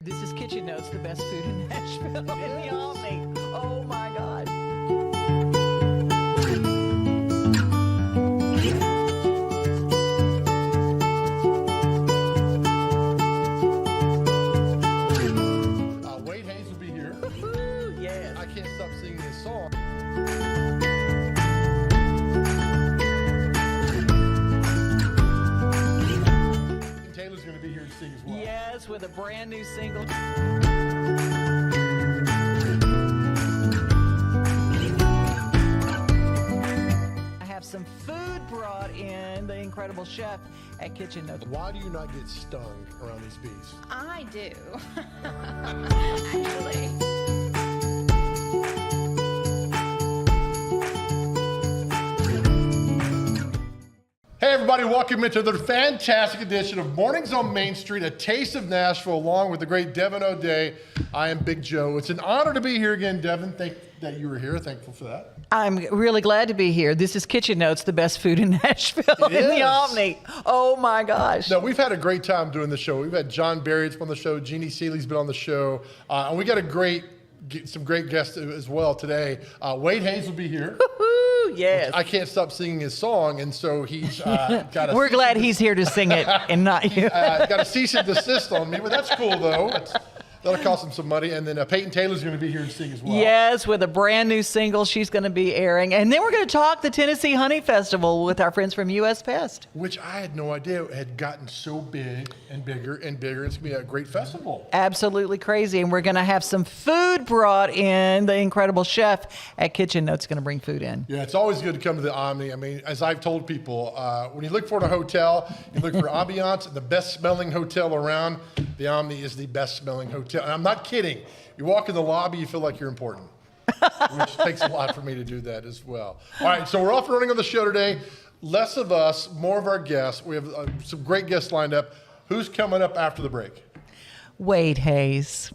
This is Kitchen Notes, the best food in Nashville in the Omni. Oh my God. Wade Hayes will be here. Woo-hoo, yes. I can't stop singing this song. Taylor's going to be here to sing as well. Yes, with a brand new single. I have some food brought in, the incredible chef at Kitchen Notes. Why do you not get stung around these bees? I do. Actually. Hey everybody, welcome into the fantastic edition of Mornings on Main Street, a Taste of Nashville, along with the great Devon O'Day. I am Big Joe. It's an honor to be here again, Devon. Thank that you were here. Thankful for that. I'm really glad to be here. This is Kitchen Notes, the best food in Nashville in the Omni. Oh my gosh. No, we've had a great time doing the show. We've had John Barrett's on the show, Jeannie Seeley's been on the show, and we got some great guests as well today. Wade Hayes will be here. Yes. I can't stop singing his song, and so he's got a We're glad he's here to sing it and not you. got a cease and desist on me, but that's cool though. That'll cost him some money. And then Peyton Taylor's going to be here to sing as well. Yes, with a brand new single she's going to be airing. And then we're going to talk the Tennessee Honey Festival with our friends from U.S. Pest. Which I had no idea had gotten so big and bigger and bigger. It's going to be a great festival. Absolutely crazy. And we're going to have some food brought in. The incredible chef at Kitchen Notes going to bring food in. Yeah, it's always good to come to the Omni. I mean, as I've told people, when you look for a hotel, you look for ambiance, the best smelling hotel around. The Omni is the best smelling hotel. And I'm not kidding. You walk in the lobby, you feel like you're important, which takes a lot for me to do that as well. All right, so we're off and running on the show today. Less of us, more of our guests. We have some great guests lined up. Who's coming up after the break? Wade Hayes.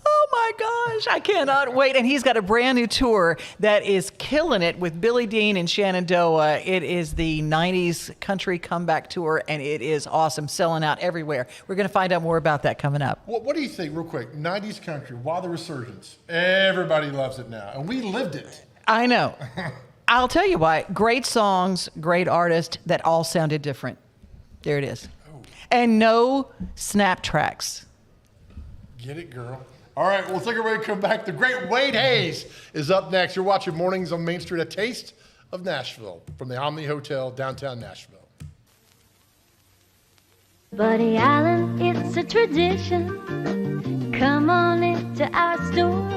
Oh my gosh, I cannot wait. And he's got a brand new tour that is killing it with Billy Dean and Shenandoah. It is the 90s country comeback tour, and it is awesome, selling out everywhere. We're going to find out more about that coming up. What do you think, real quick? 90s country, why the resurgence? Everybody loves it now, and we lived it. I know. I'll tell you why. Great songs, great artists that all sounded different. There it is. Oh. And no snap tracks. Get it, girl. All right, we'll take a break and come back. The great Wade Hayes is up next. You're watching Mornings on Main Street, a Taste of Nashville from the Omni Hotel, downtown Nashville. Buddy Allen, it's a tradition. Come on into our store.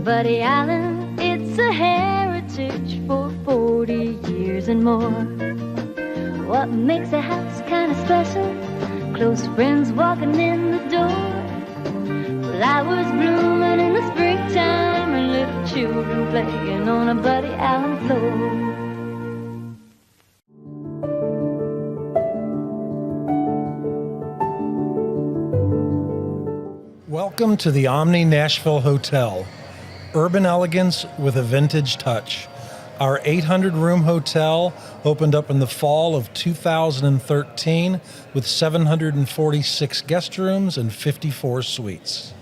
Buddy Allen, it's a heritage for 40 years and more. What makes a house kind of special? Close friends walking in the door. Flowers blooming in the springtime and little children playing on a Buddy Allen floor. Welcome to the Omni Nashville Hotel. Urban elegance with a vintage touch. Our 800-room hotel opened up in the fall of 2013 with 746 guest rooms and 54 suites.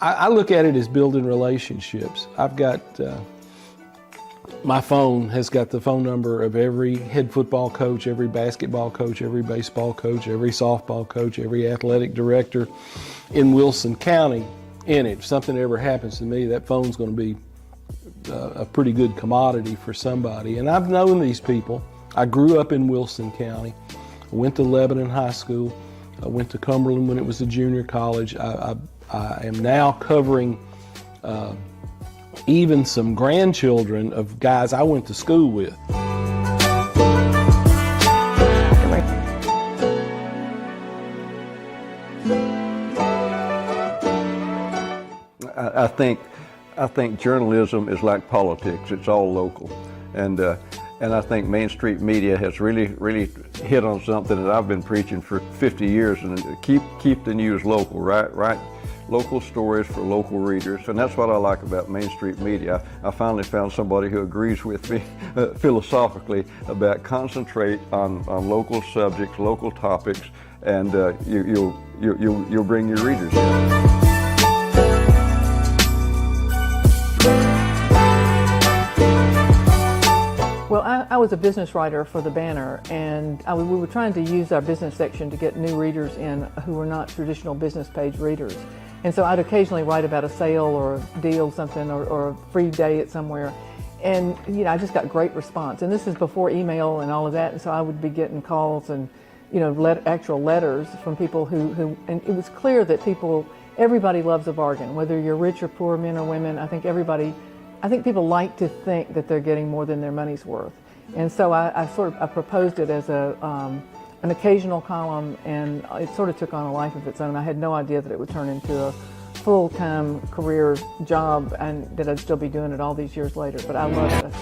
I look at it as building relationships. I've got, my phone has got the phone number of every head football coach, every basketball coach, every baseball coach, every softball coach, every athletic director in Wilson County in it. If something ever happens to me, that phone's going to be a pretty good commodity for somebody. And I've known these people. I grew up in Wilson County. I went to Lebanon High School. I went to Cumberland when it was a junior college. I am now covering even some grandchildren of guys I went to school with. I think I think journalism is like politics. It's all local. And I think Main Street media has really hit on something that I've been preaching for 50 years, and keep the news local, right? Local stories for local readers, and that's what I like about Main Street media. I finally found somebody who agrees with me philosophically about concentrate on local subjects, local topics, and you'll bring your readers in. Well, I was a business writer for the Banner, and we were trying to use our business section to get new readers in who were not traditional business page readers. And so I'd occasionally write about a sale or a deal, something, or a free day at somewhere. And, I just got great response. And this is before email and all of that, and so I would be getting calls and, actual letters from people who, and it was clear that everybody loves a bargain, whether you're rich or poor, men or women. I think people like to think that they're getting more than their money's worth. And so I proposed it as an occasional column, and it sort of took on a life of its own. I had no idea that it would turn into a full-time career job and that I'd still be doing it all these years later, but I love it.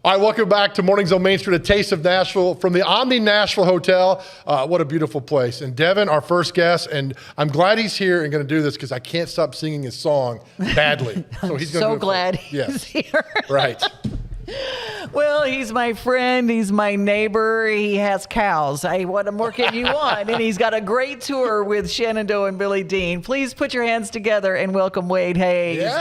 All right, welcome back to Mornings on Main Street, a Taste of Nashville from the Omni Nashville Hotel. What a beautiful place. And Devon, our first guest, and I'm glad he's here and going to do this because I can't stop singing his song badly. So he's going to do it glad he's here. Right. Well, he's my friend. He's my neighbor. He has cows. Hey, what more can you want? And he's got a great tour with Shenandoah and Billy Dean. Please put your hands together and welcome Wade Hayes. Yeah.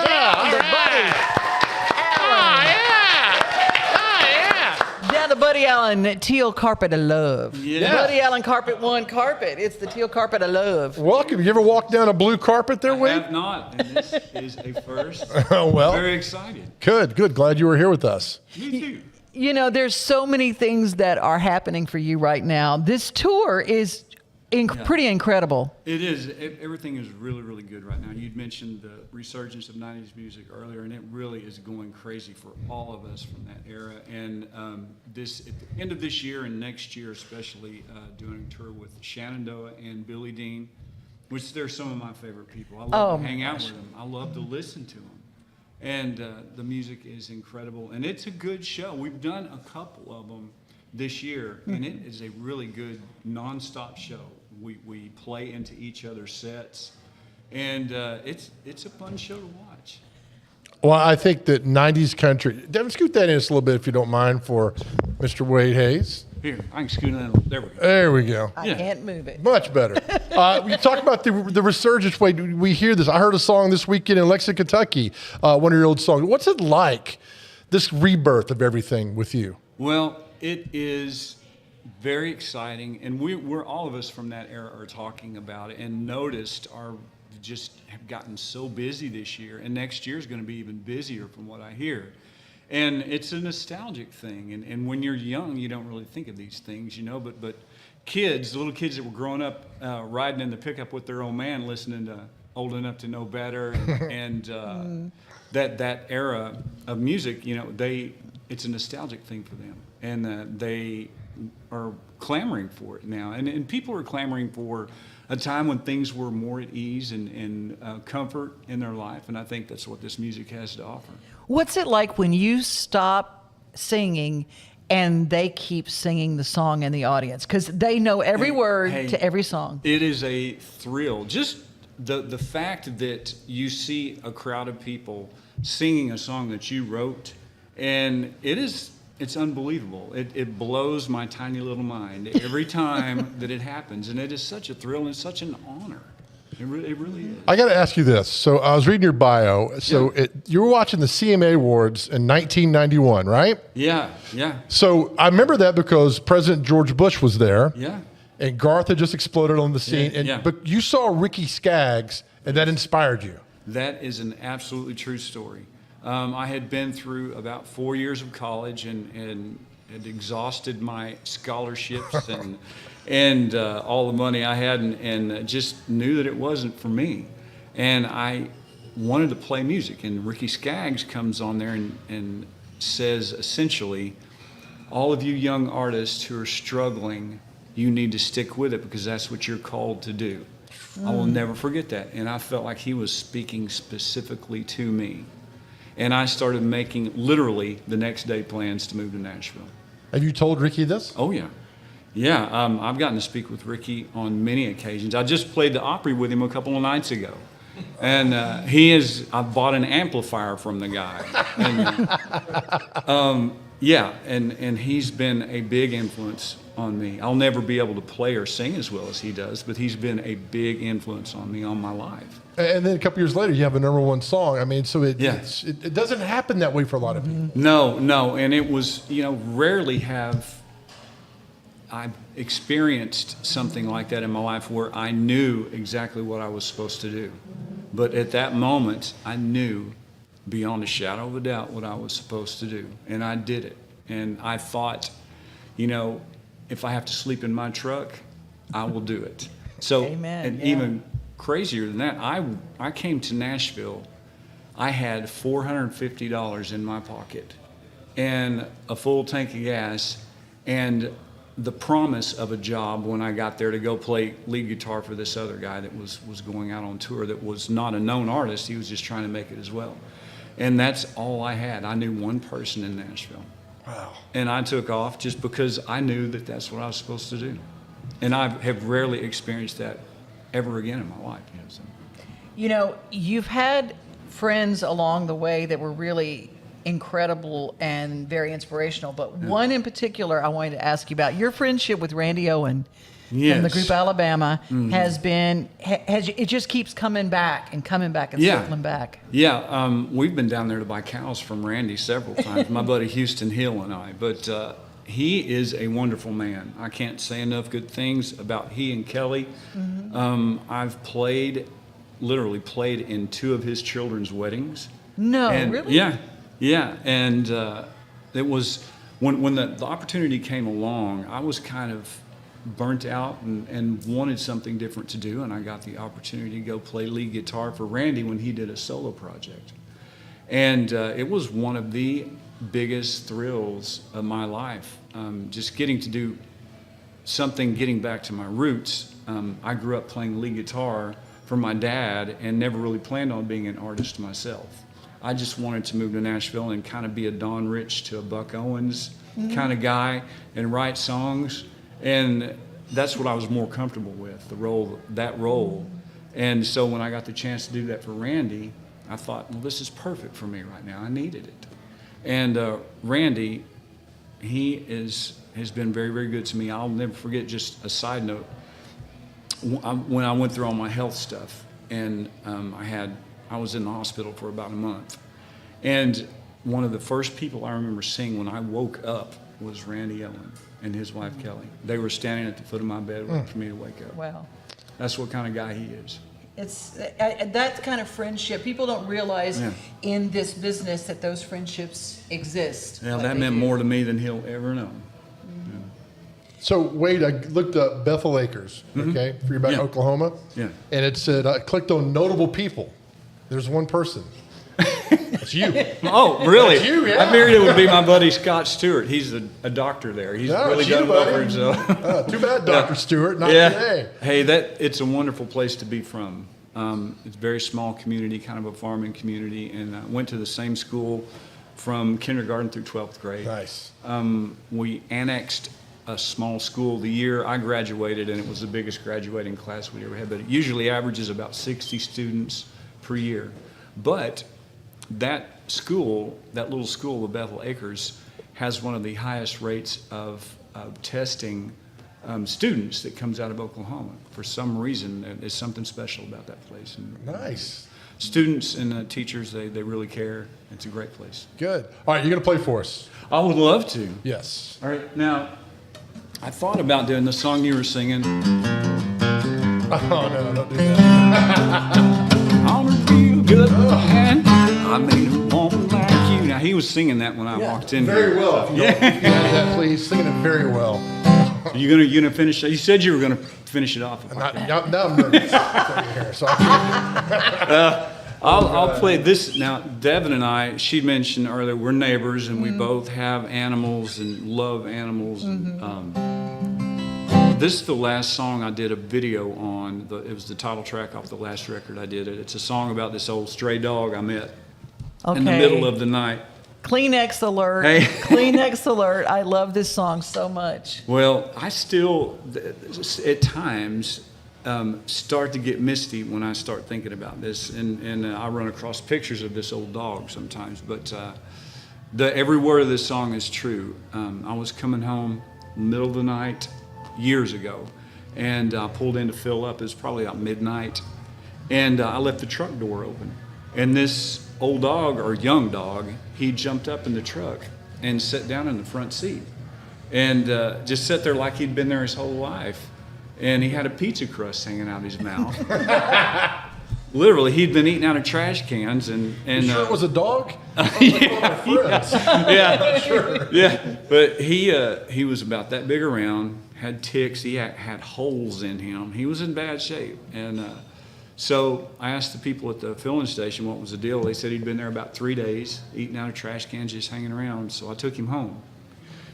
Down the Buddy Buddy Allen Teal Carpet of Love. Yeah. Buddy Allen Carpet One carpet. It's the teal carpet of love. Welcome. You ever walked down a blue carpet there, Wade? I have not, and this is a first. Well, very excited. Good. Glad you were here with us. Me too. There's so many things that are happening for you right now. This tour is pretty incredible. It is. Everything is really good right now. You'd mentioned the resurgence of 90s music earlier, and it really is going crazy for all of us from that era. And at the end of this year and next year especially, doing a tour with Shenandoah and Billy Dean, which they're some of my favorite people. I love to hang out with them. I love to listen to them. And the music is incredible. And it's a good show. We've done a couple of them this year, and it is a really good nonstop show. We play into each other's sets, and it's a fun show to watch. Well, I think that 90s country. Devin, scoot that in just a little bit if you don't mind for Mr. Wade Hayes. Here, I can scoot in. There we go. There we go. I can't move it. Much better. You talk about the resurgence. Wade, we hear this. I heard a song this weekend in Lexington, Kentucky, one of your old songs. What's it like, this rebirth of everything with you? Well, it is very exciting, and we're all of us from that era are talking about it and just have gotten so busy this year, and next year is going to be even busier from what I hear. And it's a nostalgic thing, and when you're young, you don't really think of these things, but kids, little kids that were growing up riding in the pickup with their old man, listening to Old Enough to Know Better, and that era of music, it's a nostalgic thing for them, and they are clamoring for it now, and people are clamoring for a time when things were more at ease and comfort in their life, and I think that's what this music has to offer. What's it like when you stop singing and they keep singing the song in the audience? Because they know every word to every song. It is a thrill. Just the fact that you see a crowd of people singing a song that you wrote, and it's unbelievable. It blows my tiny little mind every time that it happens, and it is such a thrill and such an honor. It really is. I got to ask you this. So I was reading your bio. So you were watching the CMA Awards in 1991, right? Yeah. So I remember that because President George Bush was there. Yeah. And Garth had just exploded on the scene. Yeah. But you saw Ricky Skaggs, and that inspired you. That is an absolutely true story. I had been through about 4 years of college and had exhausted my scholarships and all the money I had, and just knew that it wasn't for me. And I wanted to play music, and Ricky Skaggs comes on there and says essentially, all of you young artists who are struggling you need to stick with it because that's what you're called to do. I will never forget that. And I felt like he was speaking specifically to me. And I started making literally the next day plans to move to Nashville. Have you told Ricky this? Oh, yeah. Yeah, I've gotten to speak with Ricky on many occasions. I just played the Opry with him a couple of nights ago. And I bought an amplifier from the guy. And, yeah, and he's been a big influence on me. I'll never be able to play or sing as well as he does, but he's been a big influence on me all my life. And then a couple years later, you have a #1 song. I mean, so it doesn't happen that way for a lot of people. No, and it was, rarely have I experienced something like that in my life where I knew exactly what I was supposed to do. But at that moment, I knew beyond a shadow of a doubt what I was supposed to do, and I did it. And I thought, if I have to sleep in my truck, I will do it. So, Amen, and yeah. even crazier than that, I came to Nashville. I had $450 in my pocket and a full tank of gas and the promise of a job when I got there to go play lead guitar for this other guy that was going out on tour that was not a known artist. He was just trying to make it as well. And that's all I had. I knew one person in Nashville. Wow. And I took off just because I knew that that's what I was supposed to do. And I have rarely experienced that ever again in my life. So. You've had friends along the way that were really incredible and very inspirational, but one in particular I wanted to ask you about. Your friendship with Randy Owen from the group Alabama has been, it just keeps coming back and circling back. Yeah, we've been down there to buy cows from Randy several times, my buddy Houston Hill and I, but he is a wonderful man. I can't say enough good things about he and Kelly. I've literally played in 2 of his children's weddings. No, And really? Yeah, and it was, when the opportunity came along, I was kind of burnt out and wanted something different to do, and I got the opportunity to go play lead guitar for Randy when he did a solo project. And it was one of the biggest thrills of my life, just getting to do something, getting back to my roots. I grew up playing lead guitar for my dad and never really planned on being an artist myself. I just wanted to move to Nashville and kind of be a Don Rich to a Buck Owens kind of guy and write songs. And that's what I was more comfortable with, that role. And so when I got the chance to do that for Randy, I thought, well, this is perfect for me right now. I needed it. And Randy, he has been very, very good to me. I'll never forget, just a side note, when I went through all my health stuff, and I was in the hospital for about a month. And one of the first people I remember seeing when I woke up was Randy Owen and his wife Kelly. They were standing at the foot of my bed waiting for me to wake up. Wow. That's what kind of guy he is. It's that kind of friendship. People don't realize in this business that those friendships exist. Yeah, that meant more to me than he'll ever know. So, Wade, I looked up Bethel Acres, okay, for your back Oklahoma. Yeah. And it said, I clicked on notable people. There's one person. It's you. Oh, really? That's you, yeah. I figured it would be my buddy Scott Stewart. He's a doctor there. He's No, really it's you, done well for buddy. himself. Too bad, Dr. Stewart, not today. Hey, it's a wonderful place to be from. It's a very small community, kind of a farming community, and I went to the same school from kindergarten through 12th grade. Nice. We annexed a small school the year I graduated, and it was the biggest graduating class we ever had, but it usually averages about 60 students per year. But that school, that little school, the Bethel Acres, has one of the highest rates of testing students that comes out of Oklahoma. For some reason, there's something special about that place. And Nice. students and teachers, they really care. It's a great place. Good. All right, you're going to play for us. I would love to. Yes. All right, now, I thought about doing the song you were singing. Oh, no, don't do that. On a real good man, I made a woman like you. Now, he was singing that when I walked in Very here. well. If you don't have that, please. Singing it very well. You gonna finish it? You said you were gonna finish it off. Now I'm nervous. Here, so I'll play this now. Devon and I, she mentioned earlier, we're neighbors and we both have animals and love animals. And, This is the last song I did a video on. It was the title track off the last record I did. It's a song about this old stray dog I met in the middle of the night. Kleenex alert. Hey. Kleenex alert. I love this song so much. Well, I still, at times, start to get misty when I start thinking about this. And I run across pictures of this old dog sometimes. But every word of this song is true. I was coming home middle of the night years ago, and I pulled in to fill up. It was probably about midnight, and I left the truck door open, and this old dog, or young dog, he jumped up in the truck and sat down in the front seat, and just sat there like he'd been there his whole life, and he had a pizza crust hanging out of his mouth. Literally, he'd been eating out of trash cans, and You sure it was a dog? yeah, Sure. yeah. But he was about that big around, had ticks, he had holes in him. He was in bad shape, and so I asked the people at the filling station what was the deal. They said he'd been there about 3 days, eating out of trash cans, just hanging around. So I took him home,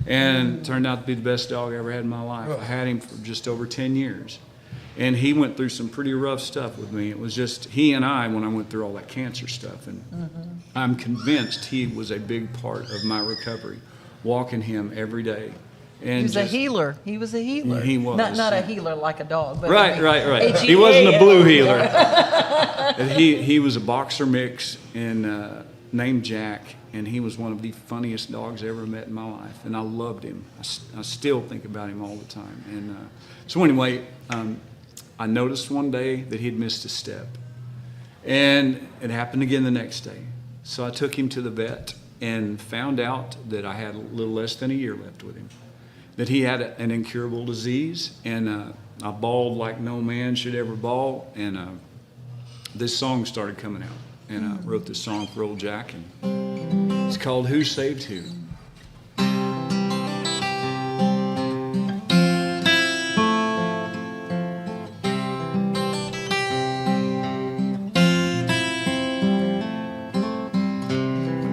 and it turned out to be the best dog I ever had in my life. I had him for just over 10 years. And he went through some pretty rough stuff with me. It was just he and I when I went through all that cancer stuff. And I'm convinced he was a big part of my recovery, walking him every day. And He was a healer. He was a healer. He was. Not a healer like a dog. But Right. He wasn't a blue healer. he was a boxer mix and named Jack. And he was one of the funniest dogs I ever met in my life. And I loved him. I still think about him all the time. And so anyway, I noticed one day that he'd missed a step, and it happened again the next day. So I took him to the vet and found out that I had a little less than a year left with him, that he had an incurable disease, and I bawled like no man should ever bawl, and this song started coming out, and I wrote this song for old Jack, and it's called Who Saved Who.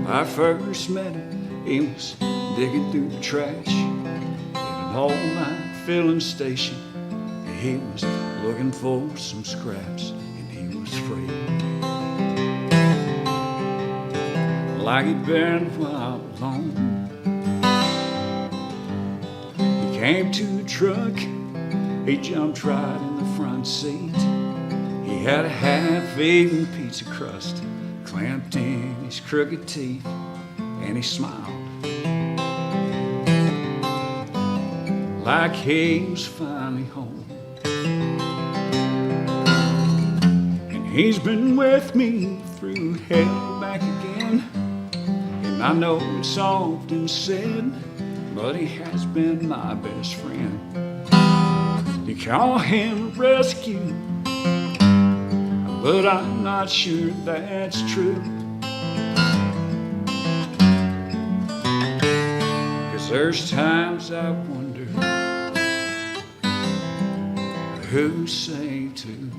I first met him, he was digging through the trash in an all-night filling station. He was looking for some scraps, and he was free. Like he'd been while alone. He came to the truck, he jumped right in the front seat. He had a half-eaten pizza crust clamped in his crooked teeth, and he smiled like he was finally home. And he's been with me through hell and back again, and I know it's often said, but he has been my best friend. You call him a rescue, but I'm not sure that's true. 'Cause there's times I wonder who saved who.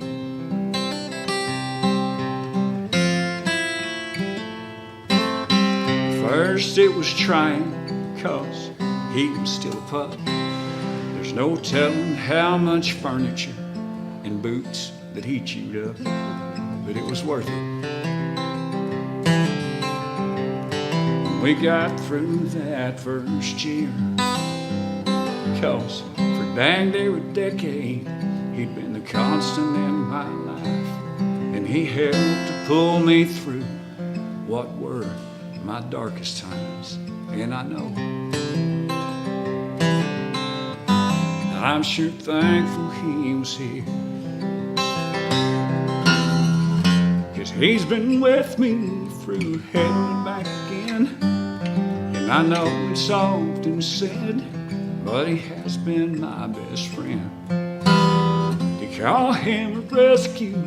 First it was trying, 'cause he was still a pup. There's no telling how much furniture and boots that he chewed up, but it was worth it. When we got through that first year, 'cause for dang near a decade, he'd been the constant in my life, and he helped to pull me through what were my darkest times, and I know I'm sure thankful he was here. He's been with me through hell and back again, and I know it's often said, but he has been my best friend. You call him a rescue,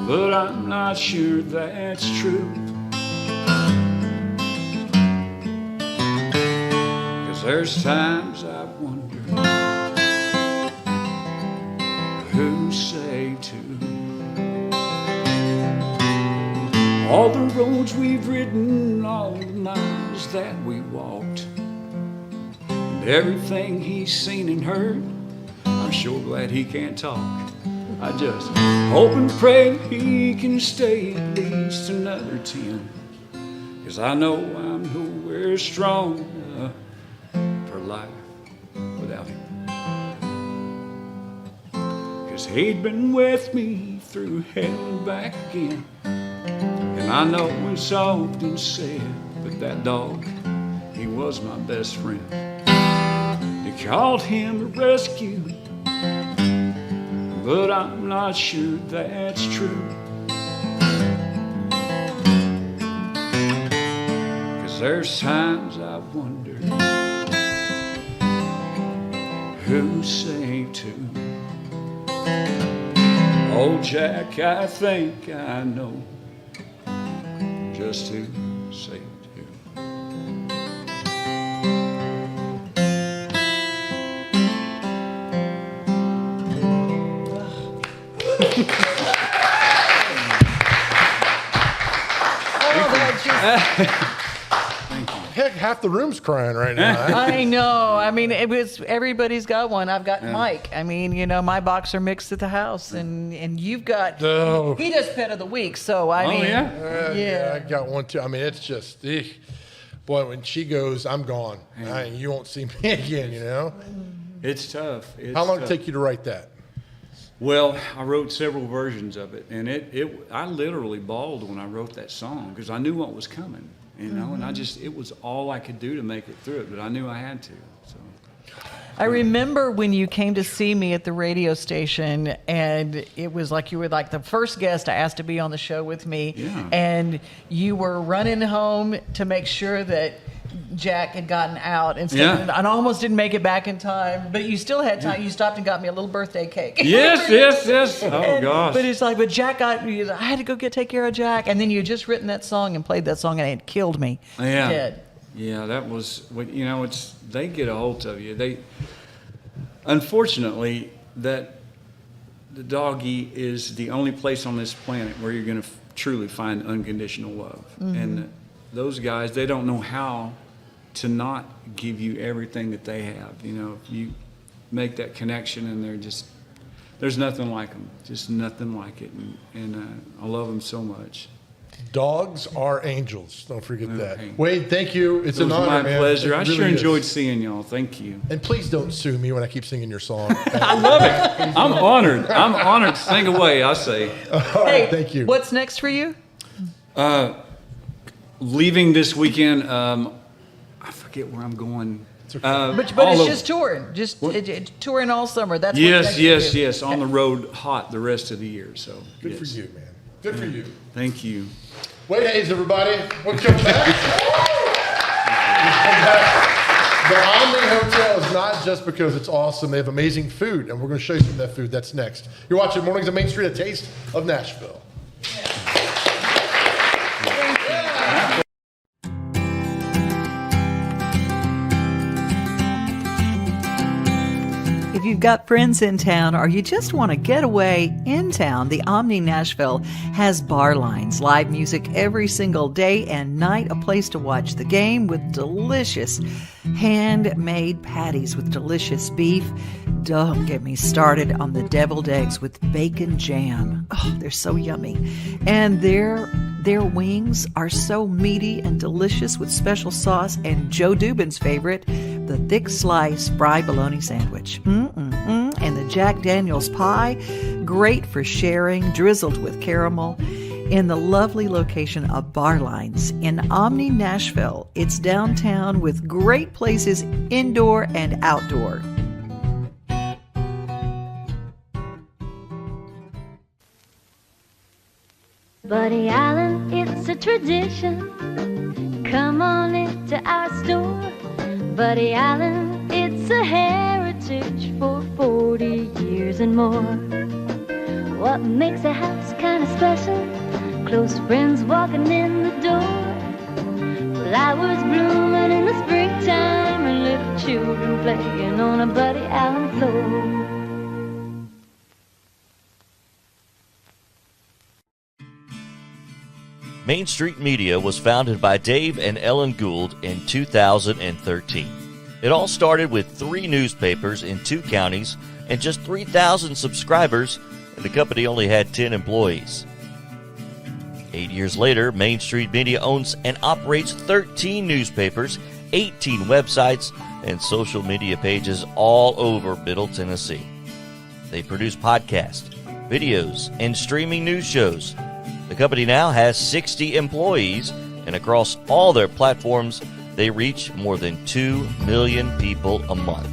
but I'm not sure that's true. 'Cause there's times I wonder who saved who. All the roads we've ridden, all the miles that we walked, everything he's seen and heard. I'm sure glad he can't talk. I just hope and pray he can stay at least another 10. 'Cause I know I'm nowhere strong for life without him. 'Cause he'd been with me through hell and back again. And I know it's often said, but that dog, he was my best friend. They called him a rescue, but I'm not sure that's true. 'Cause there's times I wonder who saved who. Oh, Jack, I think I know just who saved who. Heck, half the room's crying right now. I know. I mean, it was everybody's got one. I've got Mike. I mean, you know, my boxer mix at the house, and you've got. Oh. He does pet of the week, so I mean, Yeah, I got one too. I mean, it's just, boy, when she goes, I'm gone. You won't see me again, you know? It's tough. How long did it take you to write that? Well, I wrote several versions of it, and I literally bawled when I wrote that song because I knew what was coming, you know, and it was all I could do to make it through it, but I knew I had to. So. I remember when you came to see me at the radio station, and it was like you were like the first guest I asked to be on the show with me, and you were running home to make sure that Jack had gotten out and stuff, and I almost didn't make it back in time, but you still had time. You stopped and got me a little birthday cake. Yes. Oh, gosh. But it's like, but Jack I had to go take care of Jack, and then you had just written that song and played that song, and it killed me. Yeah. Dead. Yeah, that was, you know, they get a hold of you. Unfortunately, the doggy is the only place on this planet where you're going to truly find unconditional love. And those guys, they don't know how to not give you everything that they have. You know, if you make that connection, and there's nothing like them, just nothing like it. And I love them so much. Dogs are angels. Don't forget that. Okay. Wade, thank you. It's an honor, my man. pleasure. It I really sure enjoyed is. seeing y'all. Thank you. And please don't sue me when I keep singing your song. I love it. I'm honored. I'm honored. Sing away, I say. All right, thank you. What's next for you? Leaving this weekend, I forget where I'm going. But it's just touring, touring all summer. That's Yes. On the road, hot the rest of the year. So Good for you, man. Good for you. Thank you. Wade Hayes, everybody. We'll come back. The Omni Hotel is not just because it's awesome. They have amazing food, and we're going to show you some of that food. That's next. You're watching Mornings on Main Street, a Taste of Nashville. If you've got friends in town or you just want to get away in town, the Omni Nashville has bar lines, live music every single day and night, a place to watch the game with delicious handmade patties with delicious beef. Don't get me started on the deviled eggs with bacon jam. Oh, they're so yummy. And their wings are so meaty and delicious with special sauce and Joe Dubin's favorite, the thick slice fried bologna sandwich. And the Jack Daniel's pie, great for sharing, drizzled with caramel. In the lovely location of Bar Lines in Omni, Nashville. It's downtown with great places indoor and outdoor. Buddy Allen, it's a tradition. Come on into our store. Buddy Allen, it's a heritage for 40 years and more. What makes a house kind of special? Close friends walking in the door. Flowers blooming in the springtime and little children playing on a Buddy Allen floor. Main Street Media was founded by Dave and Ellen Gould in 2013. It all started with 3 newspapers in 2 counties and just 3,000 subscribers, and the company only had 10 employees. 8 years later, Main Street Media owns and operates 13 newspapers, 18 websites, and social media pages all over Middle Tennessee. They produce podcasts, videos, and streaming news shows. The company now has 60 employees, and across all their platforms, they reach more than 2 million people a month.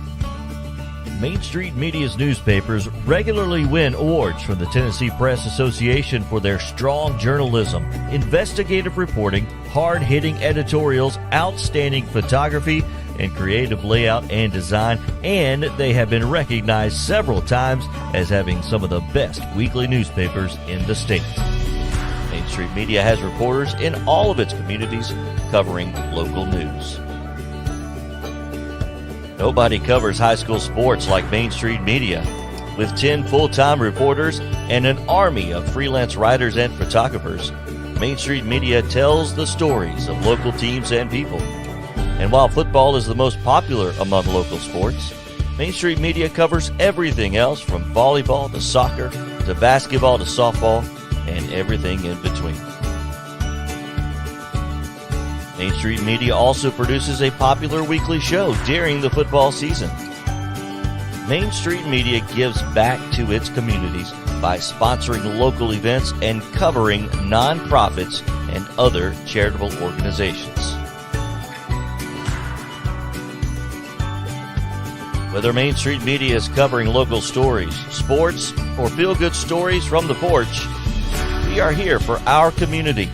Main Street Media's newspapers regularly win awards from the Tennessee Press Association for their strong journalism, investigative reporting, hard-hitting editorials, outstanding photography, and creative layout and design, and they have been recognized several times as having some of the best weekly newspapers in the state. Main Street Media has reporters in all of its communities covering local news. Nobody covers high school sports like Main Street Media. With 10 full-time reporters and an army of freelance writers and photographers, Main Street Media tells the stories of local teams and people. And while football is the most popular among local sports, Main Street Media covers everything else from volleyball to soccer to basketball to softball and everything in between. Main Street Media also produces a popular weekly show during the football season. Main Street Media gives back to its communities by sponsoring local events and covering nonprofits and other charitable organizations. Whether Main Street Media is covering local stories, sports, or feel-good stories from the porch, we are here for our community.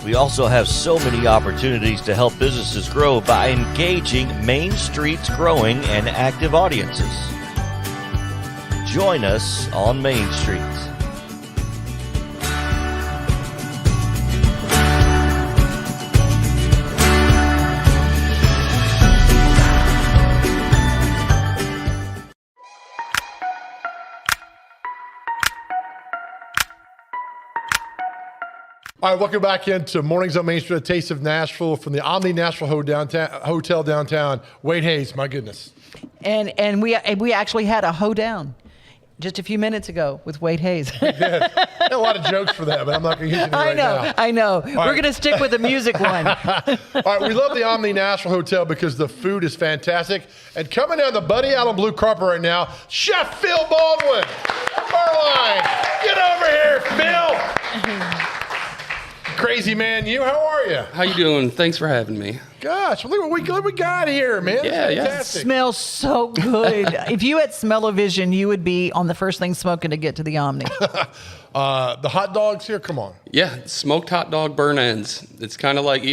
We also have so many opportunities to help businesses grow by engaging Main Street's growing and active audiences. Join us on Main Street. All right, welcome back into Mornings on Main Street, a Taste of Nashville from the Omni Nashville Hotel downtown. Wade Hayes, my goodness. And we actually had a hoedown just a few minutes ago with Wade Hayes. We did. A lot of jokes for that, but I'm not going to use any right now. I know. We're going to stick with the music one. All right, we love the Omni Nashville Hotel because the food is fantastic. And coming down the Buddy Allen blue carpet right now, Chef Phil Baldwin. Caroline, get over here, Phil. Crazy man, you. How are you? How you doing? Thanks for having me. Gosh, look what we got here, man. Yeah, It's yeah. fantastic. Smells so good. If you had smell-o-vision, you would be on the first thing smoking to get to the Omni. The hot dogs here, come on. Yeah, smoked hot dog burn ends. It's kind of like,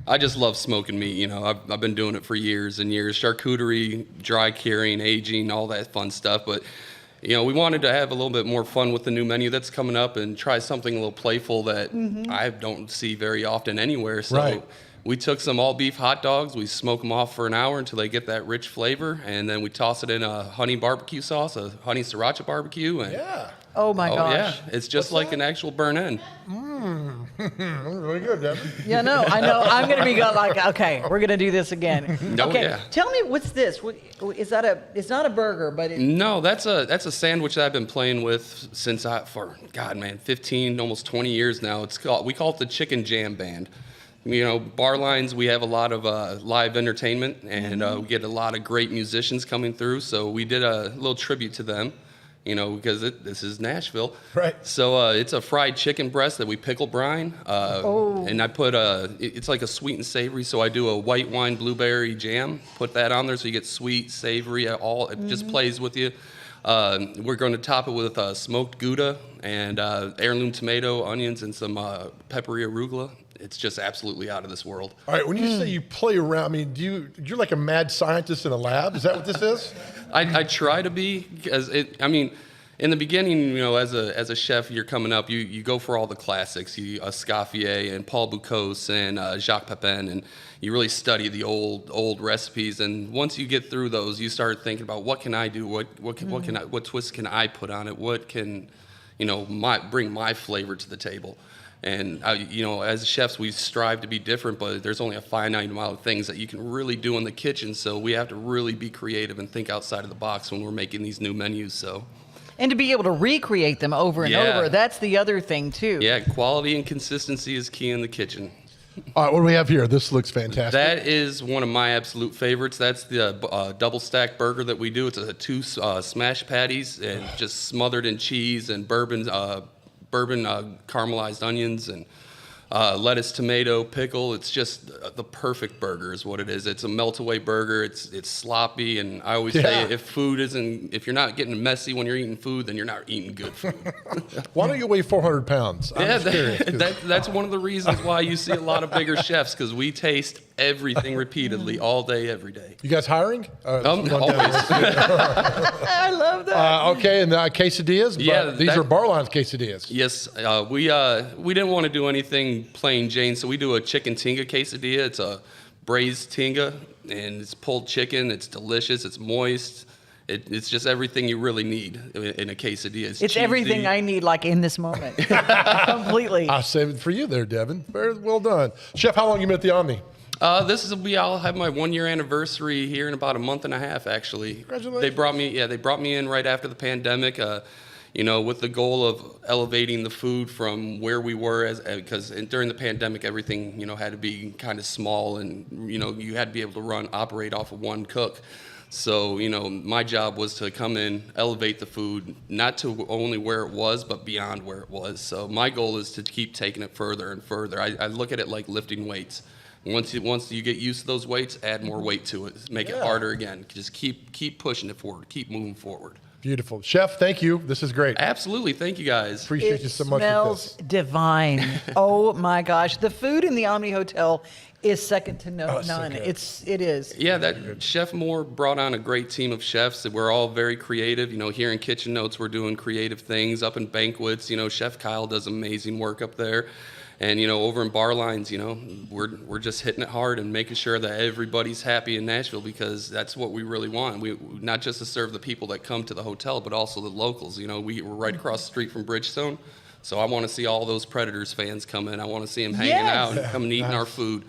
I just love smoking meat. I've been doing it for years and years. Charcuterie, dry curing, aging, all that fun stuff. But we wanted to have a little bit more fun with the new menu that's coming up and try something a little playful that I don't see very often anywhere. So Right. we took some all beef hot dogs, we smoke them off for an hour until they get that rich flavor, and then we toss it in a honey barbecue sauce, a honey sriracha barbecue. And Yeah. Oh, my gosh. yeah, it's just like an actual burn end. Really good, Devin. Yeah, no, I know. I'm going to be like, okay, we're going to do this again. Oh, Okay, yeah. tell me, what's this? Is that it's not a burger, but No, that's a sandwich that I've been playing with since 15, almost 20 years now. We call it the Chicken Jam Band. Bar lines, we have a lot of live entertainment, and we get a lot of great musicians coming through. So we did a little tribute to them, because this is Nashville. Right. So it's a fried chicken breast that we pickle brine. And I put it's like a sweet and savory. So I do a white wine blueberry jam, put that on there so you get sweet, savory, it just plays with you. We're going to top it with smoked Gouda and heirloom tomato, onions, and some peppery arugula. It's just absolutely out of this world. All right, when you say you play around, I mean, you're like a mad scientist in a lab? Is that what this is? I try to be, because in the beginning, as a chef, you're coming up, you go for all the classics, Escoffier and Paul Bocuse and Jacques Pepin, and you really study the old recipes. And once you get through those, you start thinking about what can I do, what twist can I put on it, what can bring my flavor to the table. And as chefs, we strive to be different, but there's only a finite amount of things that you can really do in the kitchen. So we have to really be creative and think outside of the box when we're making these new menus. So. And to be able to recreate them over and over, that's the other thing too. Yeah, quality and consistency is key in the kitchen. All right, what do we have here? This looks fantastic. That is one of my absolute favorites. That's the double stack burger that we do. It's a 2 smash patties and just smothered in cheese and bourbon caramelized onions and lettuce, tomato, pickle. It's just the perfect burger is what it is. It's a melt-away burger. It's sloppy, and I always say if you're not getting messy when you're eating food, then you're not eating good food. Why don't you weigh 400 pounds? I'm curious. That's one of the reasons why you see a lot of bigger chefs, because we taste everything repeatedly all day, every day. You guys hiring? Always. I love that. Okay, and quesadillas? Yeah, these are Barline's quesadillas. Yes, we didn't want to do anything plain Jane, so we do a chicken tinga quesadilla. It's a braised tinga, and it's pulled chicken. It's delicious. It's moist. It's just everything you really need in a quesadilla. It's cheesy. Everything I need, like in this moment. Completely. I'll save it for you there, Devon. Very well done. Chef, how long you been at the Omni? I'll have my 1-year anniversary here in about a month and a half, actually. Congratulations. They brought me in right after the pandemic, with the goal of elevating the food from where we were, because during the pandemic, everything, had to be kind of small, and, you had to be able to operate off of one cook. So, my job was to come in, elevate the food, not to only where it was, but beyond where it was. So my goal is to keep taking it further and further. I look at it like lifting weights. Once you get used to those weights, add more weight to it. Make it harder again. Just keep pushing it forward. Keep moving forward. Beautiful. Chef, thank you. This is great. Absolutely. Thank you, guys. Appreciate you so much. Smells divine. Oh my gosh. The food in the Omni Hotel is second to none. So It is. Yeah, that Chef Moore brought on a great team of chefs. We're all very creative. Here in Kitchen Notes, we're doing creative things. Up in banquets, Chef Kyle does amazing work up there. And, over in bar lines, we're just hitting it hard and making sure that everybody's happy in Nashville, because that's what we really want. We not just to serve the people that come to the hotel, but also the locals. We're right across the street from Bridgestone. So I want to see all those Predators fans come in. I want to see them hanging out and coming eating our food.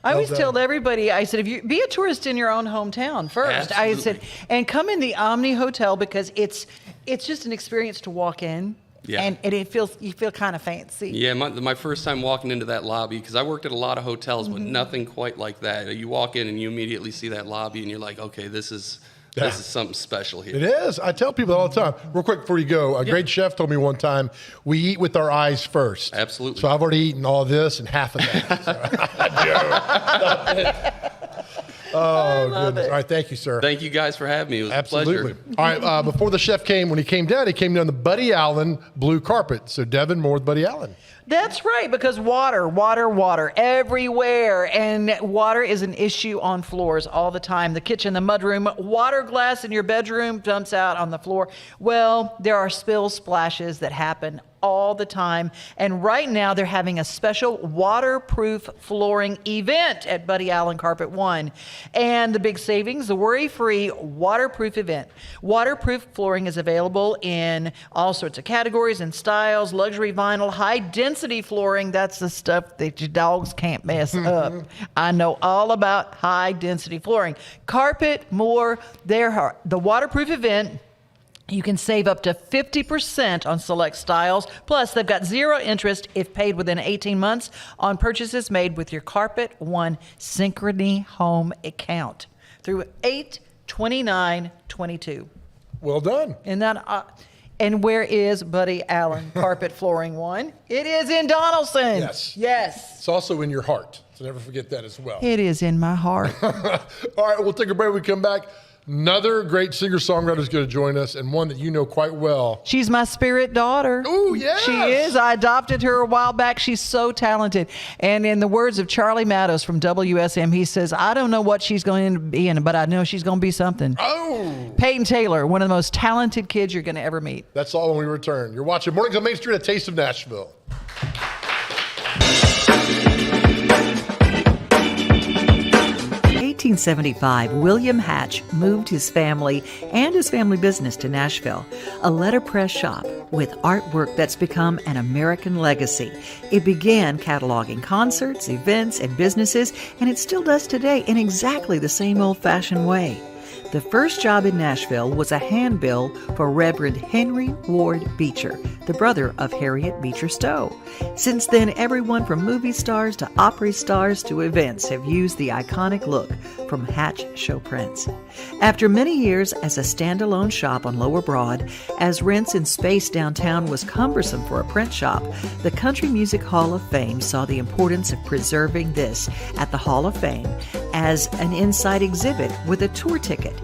I always tell everybody, I said, if you be a tourist in your own hometown first. Absolutely. I said, and come in the Omni Hotel, because it's just an experience to walk in. Yeah. And you feel kind of fancy. Yeah, my first time walking into that lobby, because I worked at a lot of hotels, but nothing quite like that. You walk in and you immediately see that lobby, and you're like, okay, this is something special here. It is. I tell people all the time. Real quick before you go, a great chef told me one time, we eat with our eyes first. Absolutely. So I've already eaten all this and half of that. Oh, goodness. All right, thank you, sir. Thank you guys for having me. It was Absolutely. a pleasure. All right, before the chef came, when he came down the Buddy Allen blue carpet. So Devon, more with Buddy Allen. That's right, because water everywhere. And water is an issue on floors all the time. The kitchen, the mudroom, water glass in your bedroom dumps out on the floor. Well, there are spill splashes that happen all the time. And right now they're having a special waterproof flooring event at Buddy Allen Carpet One. And the big savings, the worry-free waterproof event. Waterproof flooring is available in all sorts of categories and styles, luxury vinyl, high-density flooring. That's the stuff that your dogs can't mess up. I know all about high-density flooring. Carpet More, the waterproof event. You can save up to 50% on select styles. Plus, they've got 0 interest if paid within 18 months on purchases made with your Carpet One Synchrony Home account through 8/29/22. Well done. And where is Buddy Allen Carpet Flooring One? It is in Donaldson. Yes. It's also in your heart. So never forget that as well. It is in my heart. All right, we'll take a break. We come back. Another great singer-songwriter is going to join us, and one that you know quite well. She's my spirit daughter. Oh, yes. She is. I adopted her a while back. She's so talented. And in the words of Charlie Mattos from WSM, he says, I don't know what she's going to be in, but I know she's going to be something. Oh. Peyton Taylor, one of the most talented kids you're going to ever meet. That's all when we return. You're watching Mornings on Main Street at Taste of Nashville. 1975, William Hatch moved his family and his family business to Nashville, a letterpress shop with artwork that's become an American legacy. It began cataloging concerts, events, and businesses, and it still does today in exactly the same old-fashioned way. The first job in Nashville was a handbill for Reverend Henry Ward Beecher, the brother of Harriet Beecher Stowe. Since then, everyone from movie stars to opera stars to events have used the iconic look from Hatch show prints. After many years as a standalone shop on Lower Broad, as rents and space downtown was cumbersome for a print shop, the Country Music Hall of Fame saw the importance of preserving this at the Hall of Fame as an inside exhibit with a tour ticket.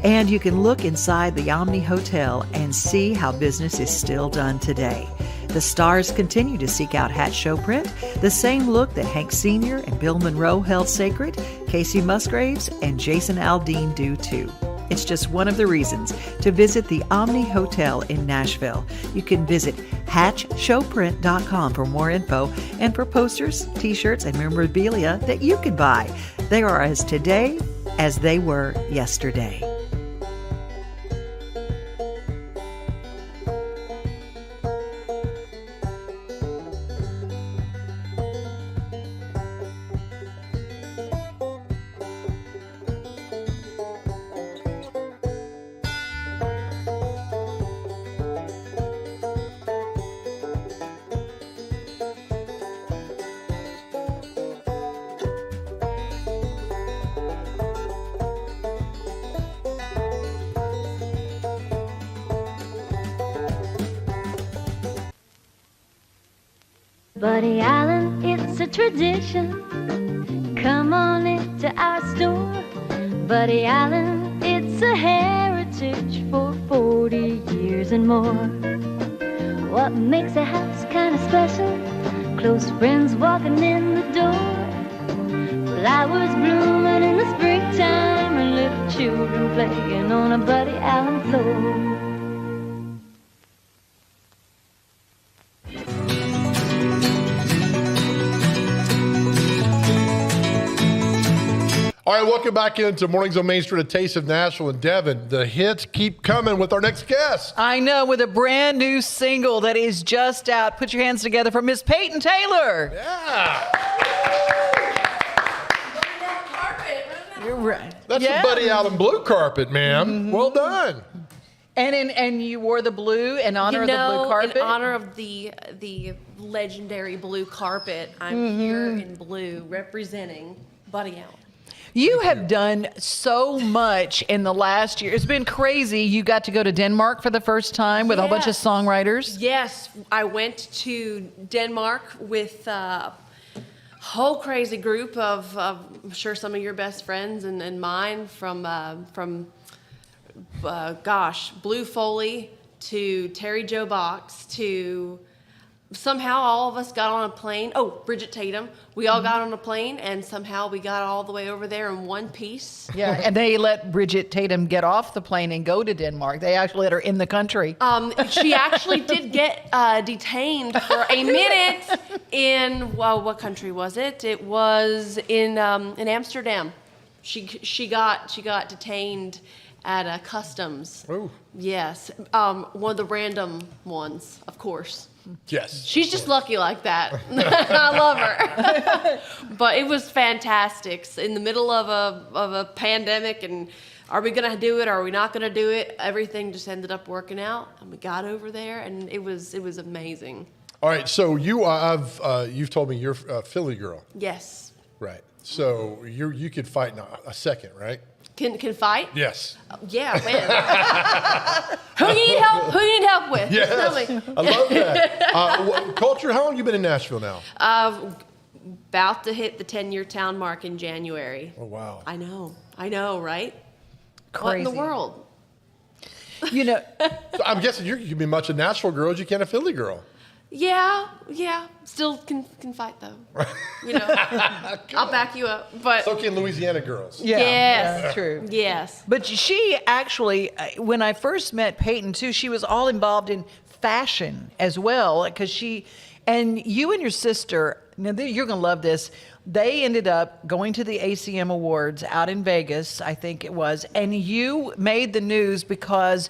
And you can look inside the Omni Hotel and see how business is still done today. The stars continue to seek out Hatch show print, the same look that Hank Sr. and Bill Monroe held sacred, Casey Musgraves and Jason Aldean do too. It's just one of the reasons to visit the Omni Hotel in Nashville. You can visit hatchshowprint.com for more info and for posters, t-shirts, and memorabilia that you can buy. They are as today as they were yesterday. Buddy Allen, it's a tradition. Come on into our store. Buddy Allen, it's a heritage for 40 years and more. What makes a house kind of special? Close friends walking in the door. Flowers blooming in the springtime and little children playing on a Buddy Allen floor. All right, welcome back into Mornings on Main Street, a Taste of Nashville. And Devon, the hits keep coming with our next guest. I know, with a brand new single that is just out. Put your hands together for Miss Peyton Taylor. Yeah. You're right. That's the Buddy Allen blue carpet, ma'am. Mm-hmm. Well done. And you wore the blue in honor of the blue carpet? In honor of the legendary blue carpet, I'm here in blue representing Buddy Allen. You have done so much in the last year. It's been crazy. You got to go to Denmark for the first time with a whole bunch of songwriters. Yes, I went to Denmark with a whole crazy group of I'm sure some of your best friends and mine from Blue Foley to Terry Joe Box to somehow all of us got on a plane. Oh, Bridget Tatum. We all got on a plane, and somehow we got all the way over there in one piece. Yeah, and they let Bridget Tatum get off the plane and go to Denmark. They actually let her in the country. She actually did get detained for a minute in, well, what country was it? It was in Amsterdam. She got detained at customs. Oh. Yes, one of the random ones, of course. Yes. She's just lucky like that. I love her. But it was fantastic. In the middle of a pandemic, and are we going to do it? Are we not going to do it? Everything just ended up working out, and we got over there, and it was amazing. All right, so you've told me you're a Philly girl. Yes. Right. So you could fight in a second, right? Can fight? Yes. Yeah, man. Who you need help? Who you need help with? Yes. Tell me. I love that. Culture, how long have you been in Nashville now? About to hit the 10-year town mark in January. Oh, wow. I know, right? Crazy. What in the world? You know. So I'm guessing you can be much a Nashville girl as you can a Philly girl. Yeah. Still can fight though. You know, I'll back you up. But So can Louisiana girls. Yeah, yes, that's true. Yes. But she actually, when I first met Peyton too, she was all involved in fashion as well, because you and your sister, now you're going to love this, they ended up going to the ACM Awards out in Vegas, I think it was, and you made the news because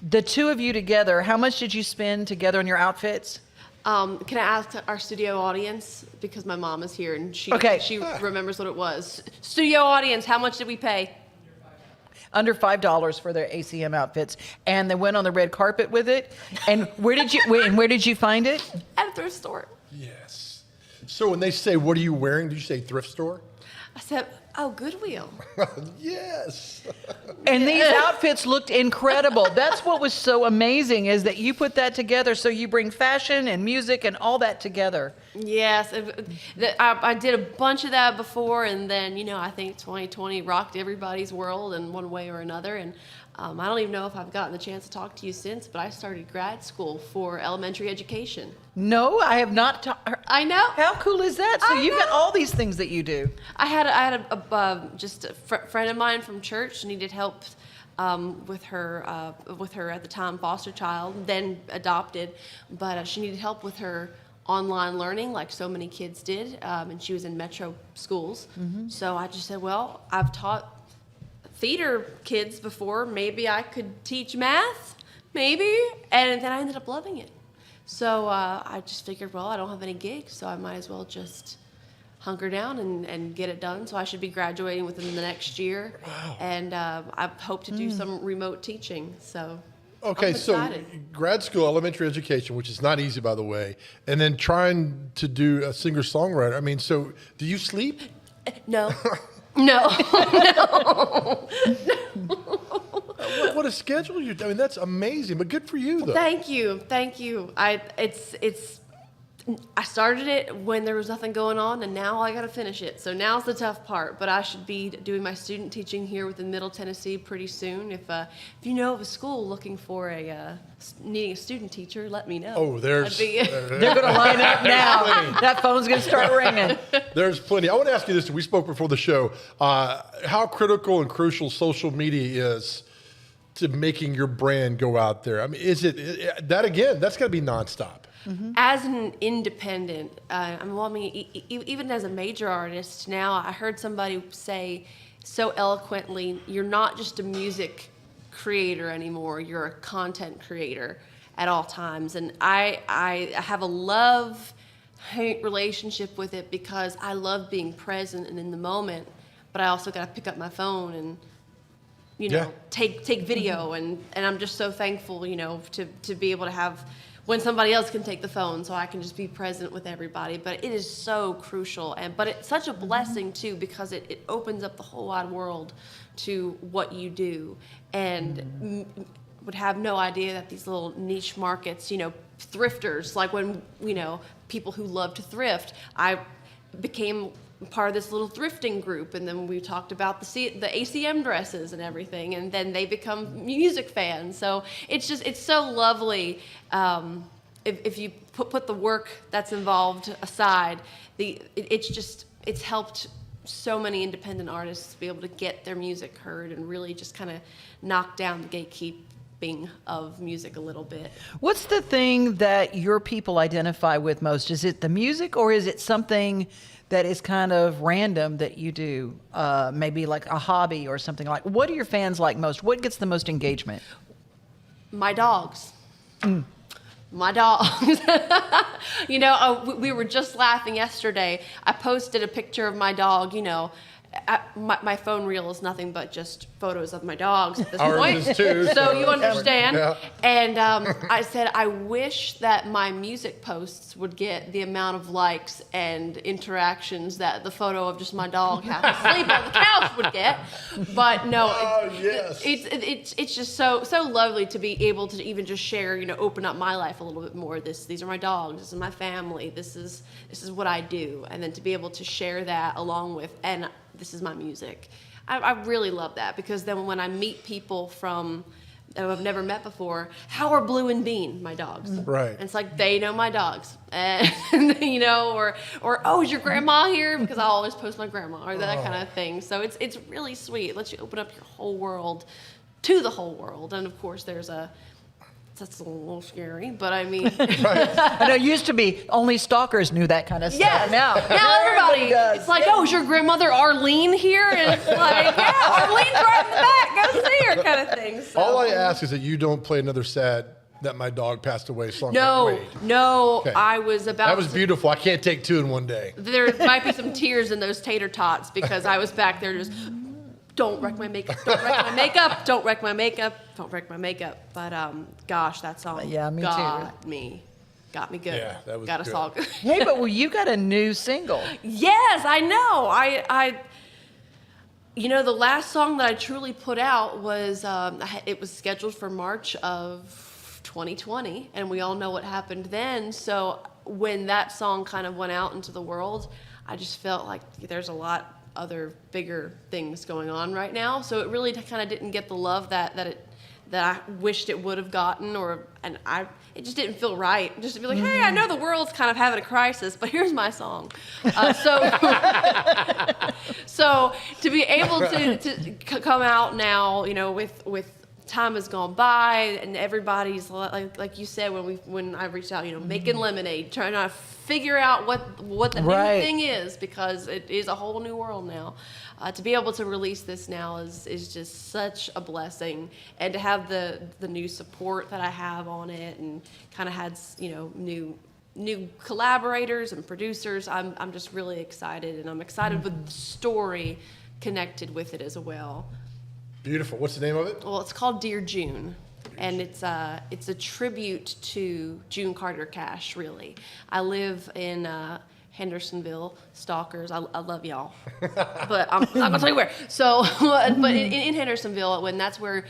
the two of you together, how much did you spend together on your outfits? Can I ask our studio audience, because my mom is here and she remembers what it was. Studio audience, how much did we pay? Under $5 for their ACM outfits, and they went on the red carpet with it. And where did you find it? At a thrift store. Yes. So when they say, "What are you wearing?" Do you say thrift store? I said, "Oh, Goodwill." Yes. And these outfits looked incredible. That's what was so amazing, is that you put that together. So you bring fashion and music and all that together. Yes, I did a bunch of that before, and then I think 2020 rocked everybody's world in one way or another. And I don't even know if I've gotten the chance to talk to you since, but I started grad school for elementary education. No, I have not. I know. How cool is that? So you've got all these things that you do. I had a friend of mine from church needed help with her at the time foster child, then adopted, but she needed help with her online learning like so many kids did, and she was in metro schools. Mm-hmm. So I just said, well, I've taught theater kids before, maybe I could teach math, maybe, and then I ended up loving it. So I just figured, well, I don't have any gigs, so I might as well just hunker down and get it done. So I should be graduating within the next year. Wow. And I hope to do some remote teaching. So okay, so grad school, elementary education, which is not easy, by the way, and then trying to do a singer-songwriter. I mean, so do you sleep? No. No. What a schedule you! I mean, that's amazing. But good for you, though. Thank you. I started it when there was nothing going on, and now I got to finish it. So now's the tough part. But I should be doing my student teaching here within Middle Tennessee pretty soon. If you know of a school looking for needing a student techer, let me know. Oh, they're going to line up now. That phone's going to start ringing. There's plenty. I want to ask you this. We spoke before the show. How critical and crucial social media is to making your brand go out there. I mean, is it that again? That's got to be nonstop. Mm-hmm. As an independent, even as a major artist now, I heard somebody say so eloquently, you're not just a music creator anymore, you're a content creator at all times. And I have a love-hate relationship with it because I love being present and in the moment, but I also got to pick up my phone and take video. And I'm just so thankful, to be able to have when somebody else can take the phone, so I can just be present with everybody. But it is so crucial, but it's such a blessing too, because it opens up the whole wide world to what you do, and would have no idea that these little niche markets, thrifters, like when, people who love to thrift, I became part of this little thrifting group, and then we talked about the ACM dresses and everything, and then they become music fans. So it's so lovely. If you put the work that's involved aside, it's helped so many independent artists be able to get their music heard and really just kind of knock down the gatekeeping of music a little bit. What's the thing that your people identify with most? Is it the music, or is it something that is kind of random that you do, maybe like a hobby or something like? What do your fans like most? What gets the most engagement? My dogs. My dogs. We were just laughing yesterday. I posted a picture of my dog, my phone reel is nothing but just photos of my dogs at this point. Ours is too, so you understand. Yeah. And I said, I wish that my music posts would get the amount of likes and interactions that the photo of just my dog half asleep on the couch would get. But no, it's just so lovely to be able to even just share, open up my life a little bit more. These are my dogs. This is my family. This is what I do. And then to be able to share that along with, and this is my music. I really love that, because then when I meet people who I've never met before, how are Blue and Bean, my dogs? Right. And it's like, they know my dogs. And, or oh, is your grandma here? Because I always post my grandma, or that kind of thing. So it's really sweet. It lets you open up your whole world to the whole world. And of course, there's that's a little scary, but I mean, I know it used to be only stalkers knew that kind of stuff. yes. Now Everybody, does. it's like, oh, is your grandmother Arlene here? And it's like, yeah, Arlene's right in the back. Go see her, kind of thing. So. All I ask is that you don't play another sad that my dog passed away song. No, Wade. no, Okay. I was about. That was beautiful. I can't take two in one day. There might be some tears in those tater tots because I was back there just, don't wreck my makeup, don't wreck my makeup, don't wreck my makeup, don't wreck my makeup. But gosh, that song Yeah, me too. got me good. Yeah, that was got us good. all good. Hey, but you got a new single. Yes, I know. I you know, the last song that I truly put out was it was scheduled for March of 2020, and we all know what happened then. So when that song kind of went out into the world, I just felt like there's a lot other bigger things going on right now. So it really kind of didn't get the love that I wished it would have gotten, it just didn't feel right. Just to be like, hey, I know the world's kind of having a crisis, but here's my song. So to be able to come out now, you know, with time has gone by and everybody's like you said when I reached out, you know, making lemonade, trying to figure out what the new thing is, because it is a whole new world now. To be able to release this now is just such a blessing, and to have the new support that I have on it, and kind of had, you know, new collaborators and producers. I'm just really excited, and I'm excited with the story connected with it as well. Beautiful. What's the name of it? Well, it's called Dear June, and it's a tribute to June Carter Cash. Really, I live in Hendersonville. Stalkers, I love y'all, but I'm not gonna tell you where. So, but in Hendersonville, when that's where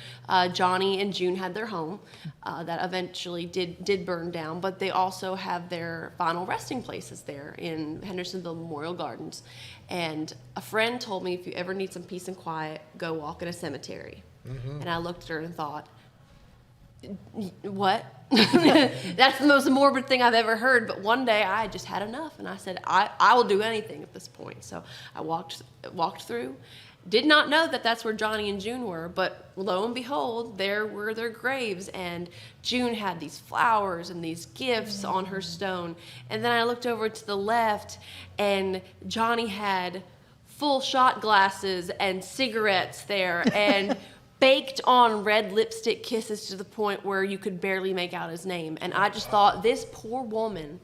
Johnny and June had their home, that eventually did burn down. But they also have their final resting places there in Hendersonville Memorial Gardens. And a friend told me, if you ever need some peace and quiet, go walk in a cemetery. And I looked at her and thought, what? That's the most morbid thing I've ever heard. But one day I just had enough, and I said, I will do anything at this point. So I walked through. Did not know that that's where Johnny and June were, but lo and behold, there were their graves, and June had these flowers and these gifts on her stone. And then I looked over to the left, and Johnny had full shot glasses and cigarettes there, and baked on red lipstick kisses to the point where you could barely make out his name. And I just thought, this poor woman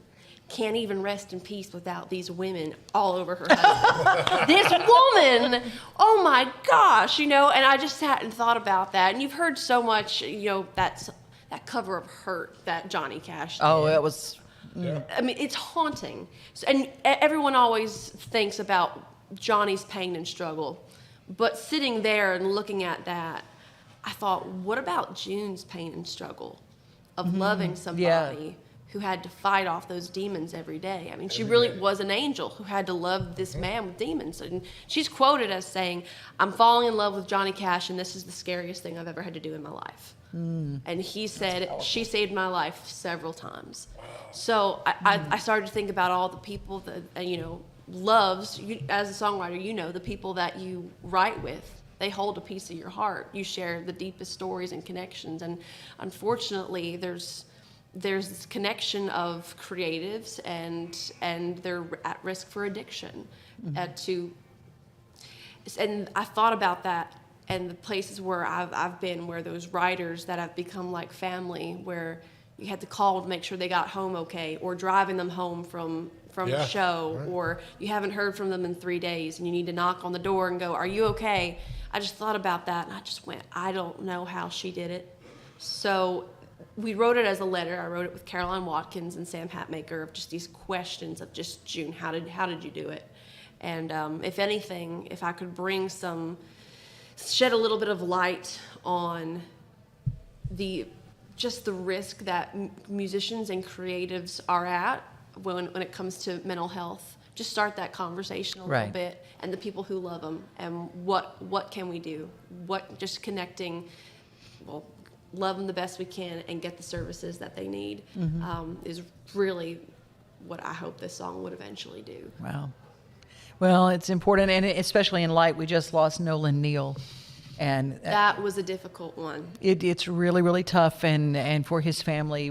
can't even rest in peace without these women all over her husband. This woman, oh my gosh, you know, and I just sat and thought about that. And you've heard so much, you know, that cover of Hurt that Johnny Cash did. Oh, it was... I mean, it's haunting. And everyone always thinks about Johnny's pain and struggle. But sitting there and looking at that, I thought, what about June's pain and struggle of loving somebody who had to fight off those demons every day? I mean, she really was an angel who had to love this man with demons. And she's quoted as saying, I'm falling in love with Johnny Cash, and this is the scariest thing I've ever had to do in my life. And he said, she saved my life several times. So I started to think about all the people that, you know, loves, you, as a songwriter, you know, the people that you write with. They hold a piece of your heart. You share the deepest stories and connections. And unfortunately, there's this connection of creatives and they're at risk for addiction. And I thought about that and the places where I've been, where those writers that have become like family, where you had to call to make sure they got home okay, or driving them home from a show, or you haven't heard from them in 3 days and you need to knock on the door and go, are you okay? I just thought about that and I just went, I don't know how she did it. So we wrote it as a letter. I wrote it with Caroline Watkins and Sam Hatmaker, of just these questions of just, June, how did you do it? And if anything, if I could shed a little bit of light on the risk that musicians and creatives are at when it comes to mental health, just start that conversation a little bit, and the people who love them, and what can we do? Just connecting, well, love them the best we can and get the services that they need is really what I hope this song would eventually do. Wow. Well, it's important, and especially in light, we just lost Nolan Neal. And That was a difficult one. it's really, really tough. And for his family,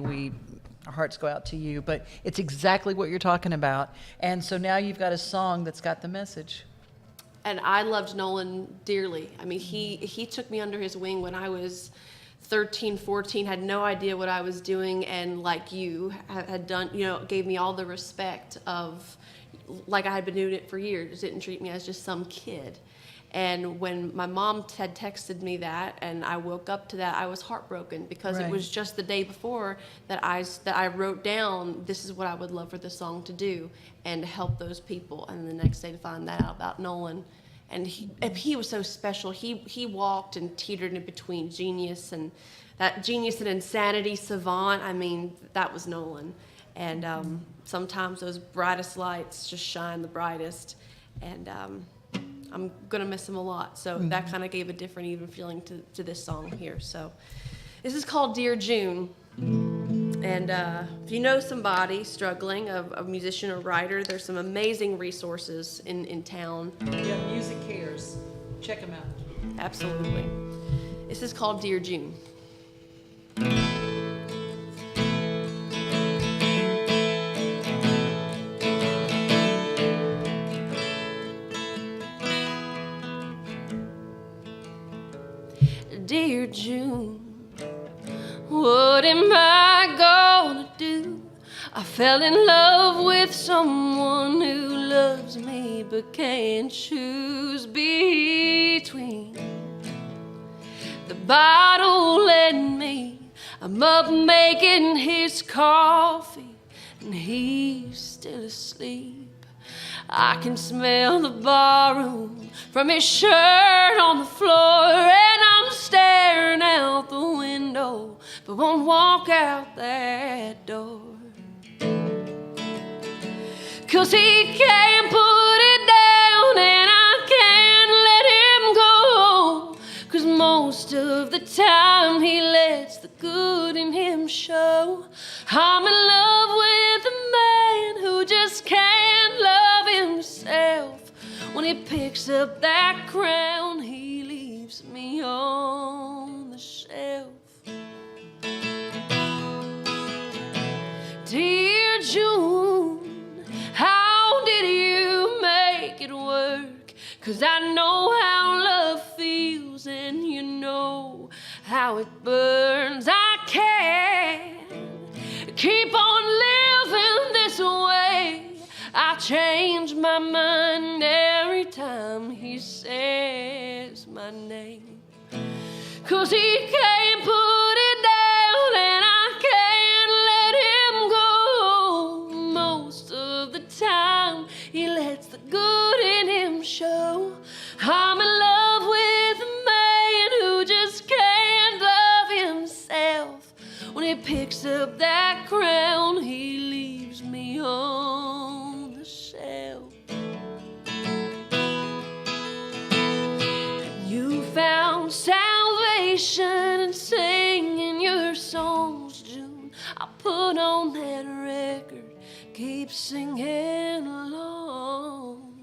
our hearts go out to you. But it's exactly what you're talking about. And so now you've got a song that's got the message. And I loved Nolan dearly. I mean, he took me under his wing when I was 13, 14, had no idea what I was doing, and like you had done, gave me all the respect of, like I had been doing it for years, didn't treat me as just some kid. And when my mom had texted me that, and I woke up to that, I was heartbroken because it was just the day before that I wrote down, this is what I would love for the song to do, and to help those people. And the next day to find that out about Nolan. And he was so special. He walked and teetered in between genius and insanity, savant. I mean, that was Nolan. And sometimes those brightest lights just shine the brightest. And I'm gonna miss him a lot. So that kind of gave a different even feeling to this song here. So this is called Dear June. And if you know somebody struggling, a musician or writer, there's some amazing resources in town. Yeah, Music Cares. Check them out. Absolutely. This is called Dear June. Dear June, what am I gonna do? I fell in love with someone who loves me but can't choose between the bottle and me. I'm up making his coffee and he's still asleep. I can smell the barroom from his shirt on the floor, and I'm staring out the window but won't walk out that door. 'Cause he can't put it down and I can't let him go. 'Cause most of the time he lets the good in him show. I'm in love with a man who just can't love himself. When he picks up that crown, he leaves me on the shelf. Dear June, how did you make it work? 'Cause I know how love feels and you know how it burns. I can't keep on living this way. I change my mind every time he says my name. 'Cause he can't put it down and I can't let him go. Most of the time he lets the good in him show. I'm in love with a man who just can't love himself. When he picks up that crown, he leaves me on the shelf. You found salvation in singing your songs, June. I put on that record, keep singing along.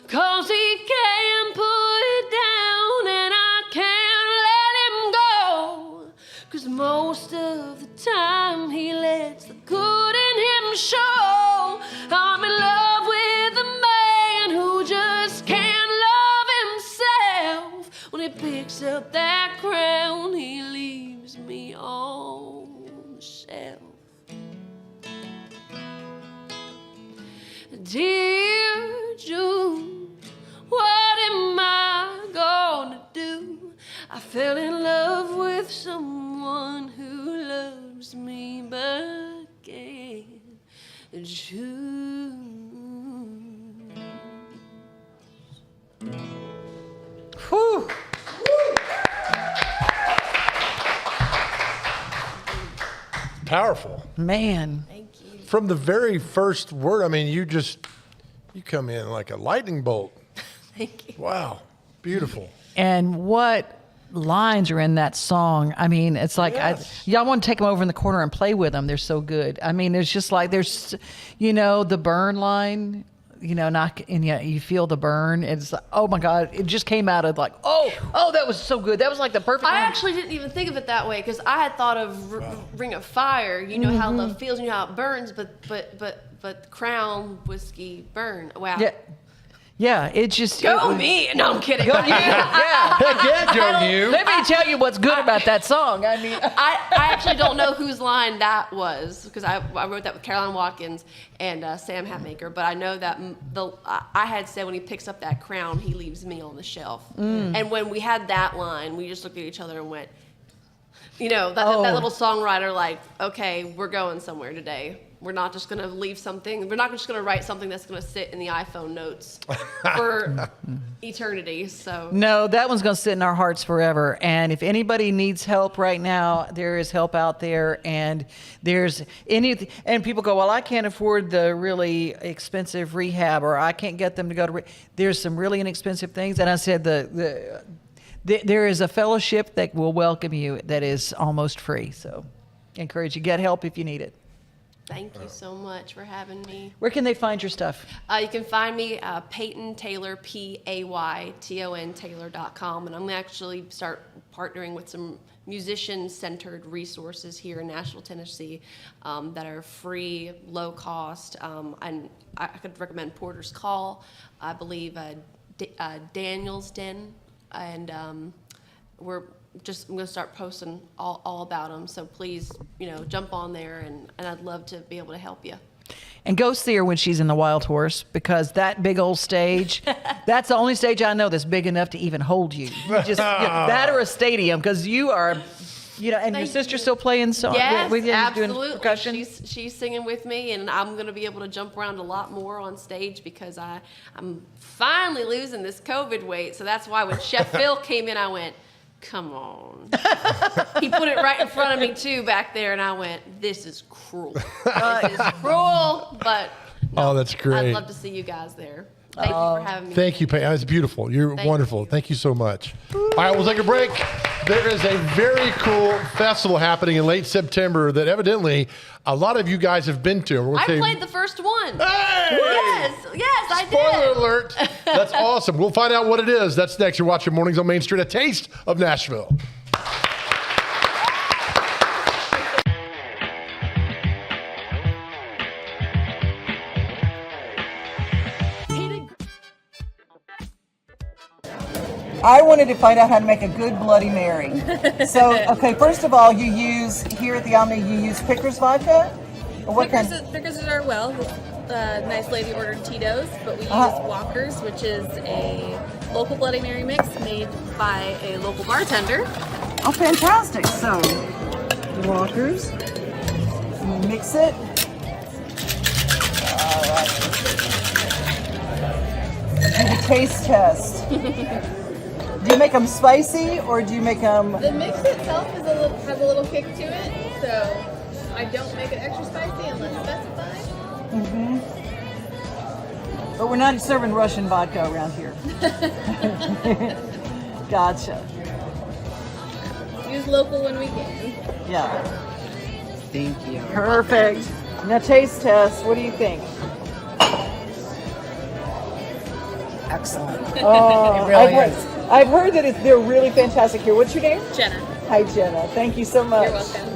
'Cause he can't put it down and I can't let him go. 'Cause most of the time he lets the good in him show. I'm in love with a man who just can't love himself. When he picks up that crown, he leaves me on the shelf. Dear June, what am I gonna do? I fell in love with someone who loves me but can't choose. Whew. Powerful. Man. Thank you. From the very first word, I mean, you come in like a lightning bolt. Thank you. Wow. Beautiful. And what lines are in that song? I mean, it's like, Yes. y'all want to take them over in the corner and play with them. They're so good. I mean, there's just like, the burn line. knock, and you feel the burn. It's like, oh my God, it just came out of like, oh, that was so good. That was like the perfect. I actually didn't even think of it that way because I had thought of Ring of Fire. You know how love feels, you know how it burns, but Crown whiskey burn. Wow. Yeah, it just me. No, I'm kidding. Go you. Yeah. Heck yeah, Joe, you. Let me tell you what's good about that song. I mean, I actually don't know whose line that was because I wrote that with Caroline Watkins and Sam Hatmaker, but I know that I had said when he picks up that crown, he leaves me on the shelf. And when we had that line, we just looked at each other and went, that little songwriter, like, okay, we're going somewhere today. We're not just going to leave something. We're not just going to write something that's going to sit in the iPhone notes for eternity. So no, that one's going to sit in our hearts forever. And if anybody needs help right now, there is help out there. And and people go, well, I can't afford the really expensive rehab, or I can't get them to go to. There's some really inexpensive things. And I said there is a fellowship that will welcome you that is almost free. So encourage you, get help if you need it. Thank you so much for having me. Where can they find your stuff? You can find me Peyton Taylor, PAYTON Taylor.com, and I'm going to actually start partnering with some musician-centered resources here in Nashville, Tennessee that are free, low cost, and I could recommend Porter's Call, I believe Daniel's Den, and I'm going to start posting all about them. So please, jump on there, and I'd love to be able to help you. And go see her when she's in the Wild Horse, because that big old stage, that's the only stage I know that's big enough to even hold you. That or a stadium, because you are, and your sister's still playing song with you, absolutely. doing percussion. She's singing with me, and I'm going to be able to jump around a lot more on stage because I'm finally losing this COVID weight. So that's why when Chef Phil came in, I went, come on. He put it right in front of me too back there, and I went, this is cruel. This is cruel, but no, that's great. I'd love to see you guys there. Thank you for having me. Thank you, Peyton. That's beautiful. You're wonderful. Thank you so much. All right, we'll take a break. There is a very cool festival happening in late September that evidently a lot of you guys have been to. I played the first one. Hey! Yes, I did. Spoiler alert. That's awesome. We'll find out what it is. That's next. You're watching Mornings on Main Street, a taste of Nashville. I wanted to find out how to make a good Bloody Mary. So, okay, first of all, you use, here at the Omni, you use Pickers vodka? Or what kind? Pickers are well. Nice lady ordered Tito's, but we use Walker's, which is a local Bloody Mary mix made by a local bartender. Oh, fantastic. So, Walker's, you mix it. All right. Do the taste test. Do you make them spicy, or do you make them... The mix itself has a little kick to it, so I don't make it extra spicy unless specified. Mm-hmm. But we're not serving Russian vodka around here. Gotcha. Use local when we can. Yeah. Thank you. Perfect. Now taste test. What do you think? Excellent. Oh, it really is. I've heard that they're really fantastic here. What's your name? Jenna. Hi, Jenna. Thank you so much. You're welcome.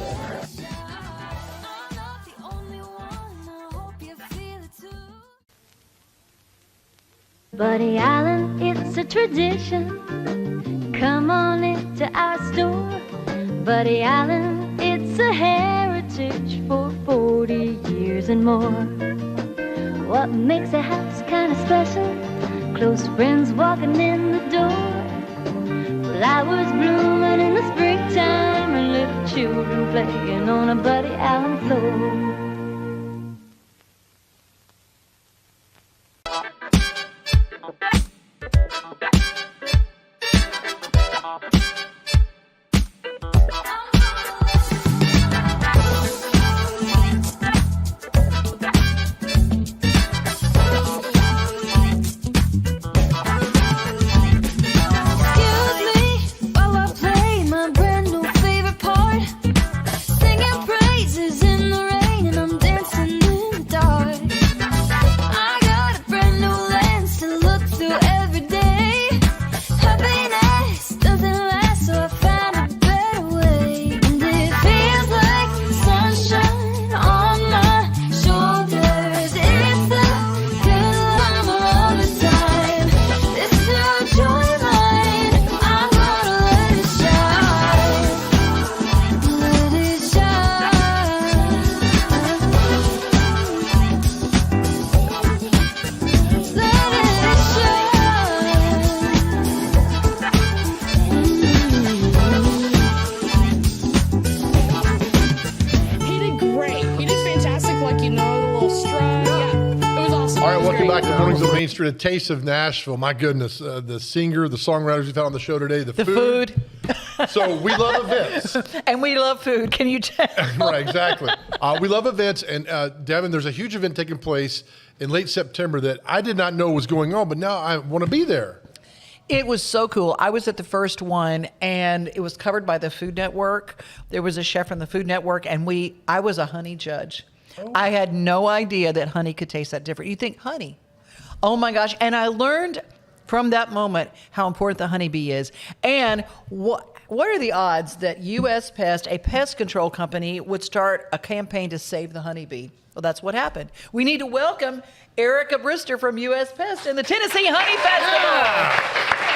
Buddy Allen, it's a tradition. Come on into our store. Buddy Allen, it's a heritage for 40 years and more. What makes a house kind of special? Close friends walking in the door. Flowers blooming in the springtime, and little children playing on a Buddy Allen floor. Singing praises in the rain, and I'm Welcome back to Mornings on Main Street, a Taste of Nashville. My goodness, the singer, the songwriters we've had on the show today, the food. So we love events. And we love food. Can you tell? Right, exactly. We love events. And Devon, there's a huge event taking place in late September that I did not know was going on, but now I want to be there. It was so cool. I was at the first one, and it was covered by the Food Network. There was a chef from the Food Network, and I was a honey judge. Oh. I had no idea that honey could taste that different. You think, honey? Oh my gosh. And I learned from that moment how important the honeybee is. And what are the odds that U.S. Pest, a pest control company, would start a campaign to save the honeybee? Well, that's what happened. We need to welcome Erica Brister from U.S. Pest and the Tennessee Honey Festival.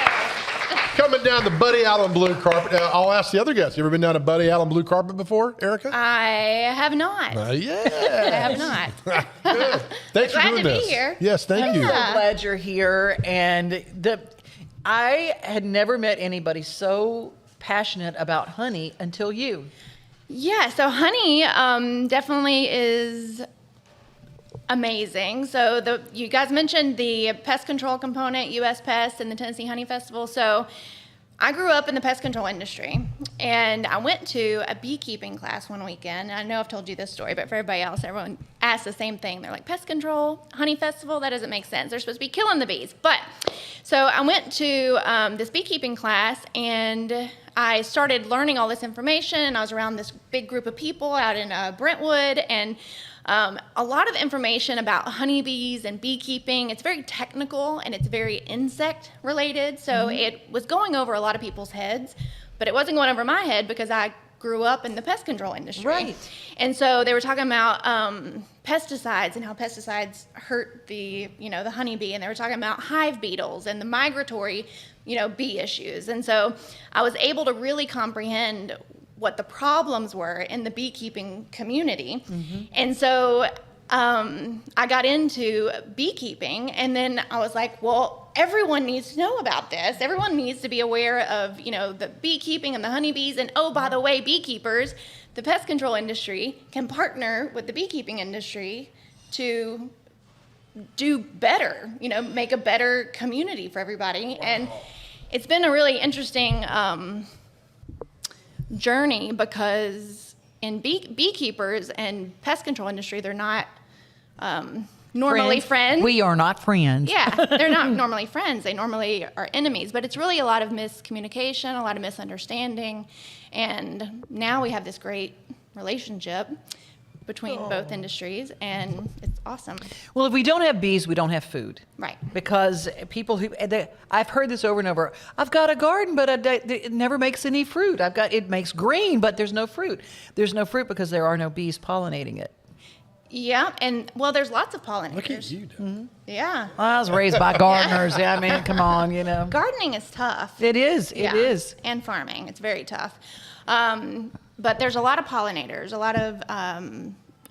Coming down the Buddy Allen blue carpet. I'll ask the other guests. You ever been down a Buddy Allen blue carpet before, Erica? I have not. Yeah. I have not. Good. Thanks for doing this. Glad to be here. Yes, thank you. I'm so glad you're here. And I had never met anybody so passionate about honey until you. Yeah, so honey definitely is amazing. So you guys mentioned the pest control component, U.S. Pest, and the Tennessee Honey Festival. So I grew up in the pest control industry, and I went to a beekeeping class one weekend. I know I've told you this story, but for everybody else, everyone asks the same thing. They're like, pest control, honey festival? That doesn't make sense. They're supposed to be killing the bees. But so I went to this beekeeping class, and I started learning all this information, and I was around this big group of people out in Brentwood, and a lot of information about honeybees and beekeeping. It's very technical and it's very insect related. So it was going over a lot of people's heads, but it wasn't going over my head because I grew up in the pest control industry. Right. And so they were talking about pesticides and how pesticides hurt the honeybee, and they were talking about hive beetles and the migratory, bee issues. And so I was able to really comprehend what the problems were in the beekeeping community. And so I got into beekeeping, and then I was like, well, everyone needs to know about this. Everyone needs to be aware of, the beekeeping and the honeybees. And oh, by the way, beekeepers, the pest control industry can partner with the beekeeping industry to do better, make a better community for everybody. And it's been a really interesting journey, because in beekeepers and pest control industry, they're not normally friends. We are not friends. Yeah, they're not normally friends. They normally are enemies. But it's really a lot of miscommunication, a lot of misunderstanding, and now we have this great relationship between both industries, and it's awesome. Well, if we don't have bees, we don't have food. Right. Because people I've heard this over and over. I've got a garden, but it never makes any fruit. It makes green, but there's no fruit. There's no fruit because there are no bees pollinating it. Yeah, and well, there's lots of pollinators. Look at you, Yeah. I was raised by gardeners. Yeah, I mean, come on, Gardening is tough. It is. It is. And farming, it's very tough. But there's a lot of pollinators, a lot of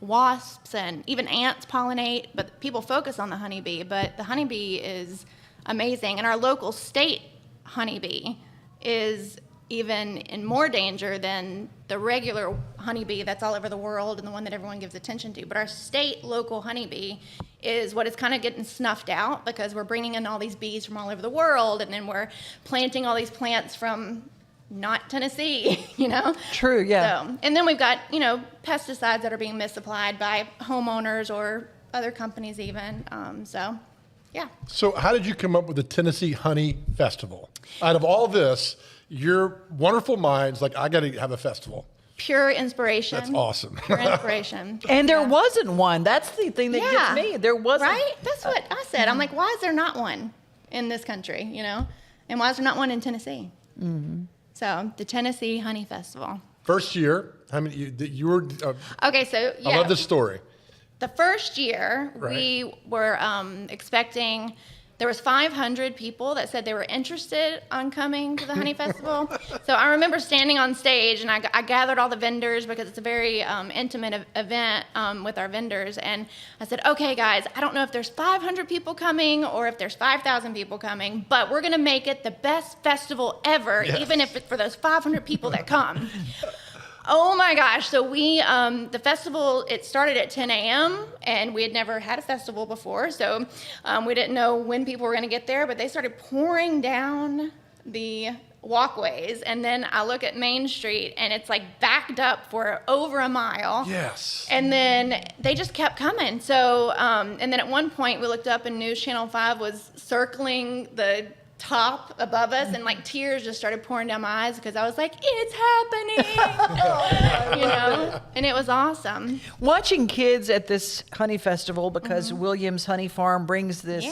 wasps, and even ants pollinate, but people focus on the honeybee. But the honeybee is amazing, and our local state honeybee is even in more danger than the regular honeybee that's all over the world and the one that everyone gives attention to. But our state local honeybee is what is kind of getting snuffed out, because we're bringing in all these bees from all over the world, and then we're planting all these plants from not Tennessee, True, yeah. So, and then we've got, pesticides that are being misapplied by homeowners or other companies even. Yeah. So how did you come up with the Tennessee Honey Festival? Out of all this, your wonderful minds, like, I got to have a festival. Pure inspiration. That's awesome. Pure inspiration. And there wasn't one. That's the thing that gets me. There wasn't. Right? That's what I said. I'm like, why is there not one in this country, And why is there not one in Tennessee? So the Tennessee Honey Festival. First year, how many you were? Okay, so yeah. I love this story. The first year, we were expecting. There was 500 people that said they were interested on coming to the Honey Festival. So I remember standing on stage, and I gathered all the vendors, because it's a very intimate event with our vendors. And I said, okay, guys, I don't know if there's 500 people coming or if there's 5,000 people coming, but we're going to make it the best festival ever, even if it's for those 500 people that come. Oh my gosh. So we, the festival, it started at 10 a.m. and we had never had a festival before. So we didn't know when people were going to get there, but they started pouring down the walkways. And then I look at Main Street and it's like backed up for over a mile. Yes. And then they just kept coming. So, and then at one point we looked up and News Channel 5 was circling the top above us, and like tears just started pouring down my eyes because I was like, it's happening, you know, and it was awesome. Watching kids at this honey festival, because Williams Honey Farm brings this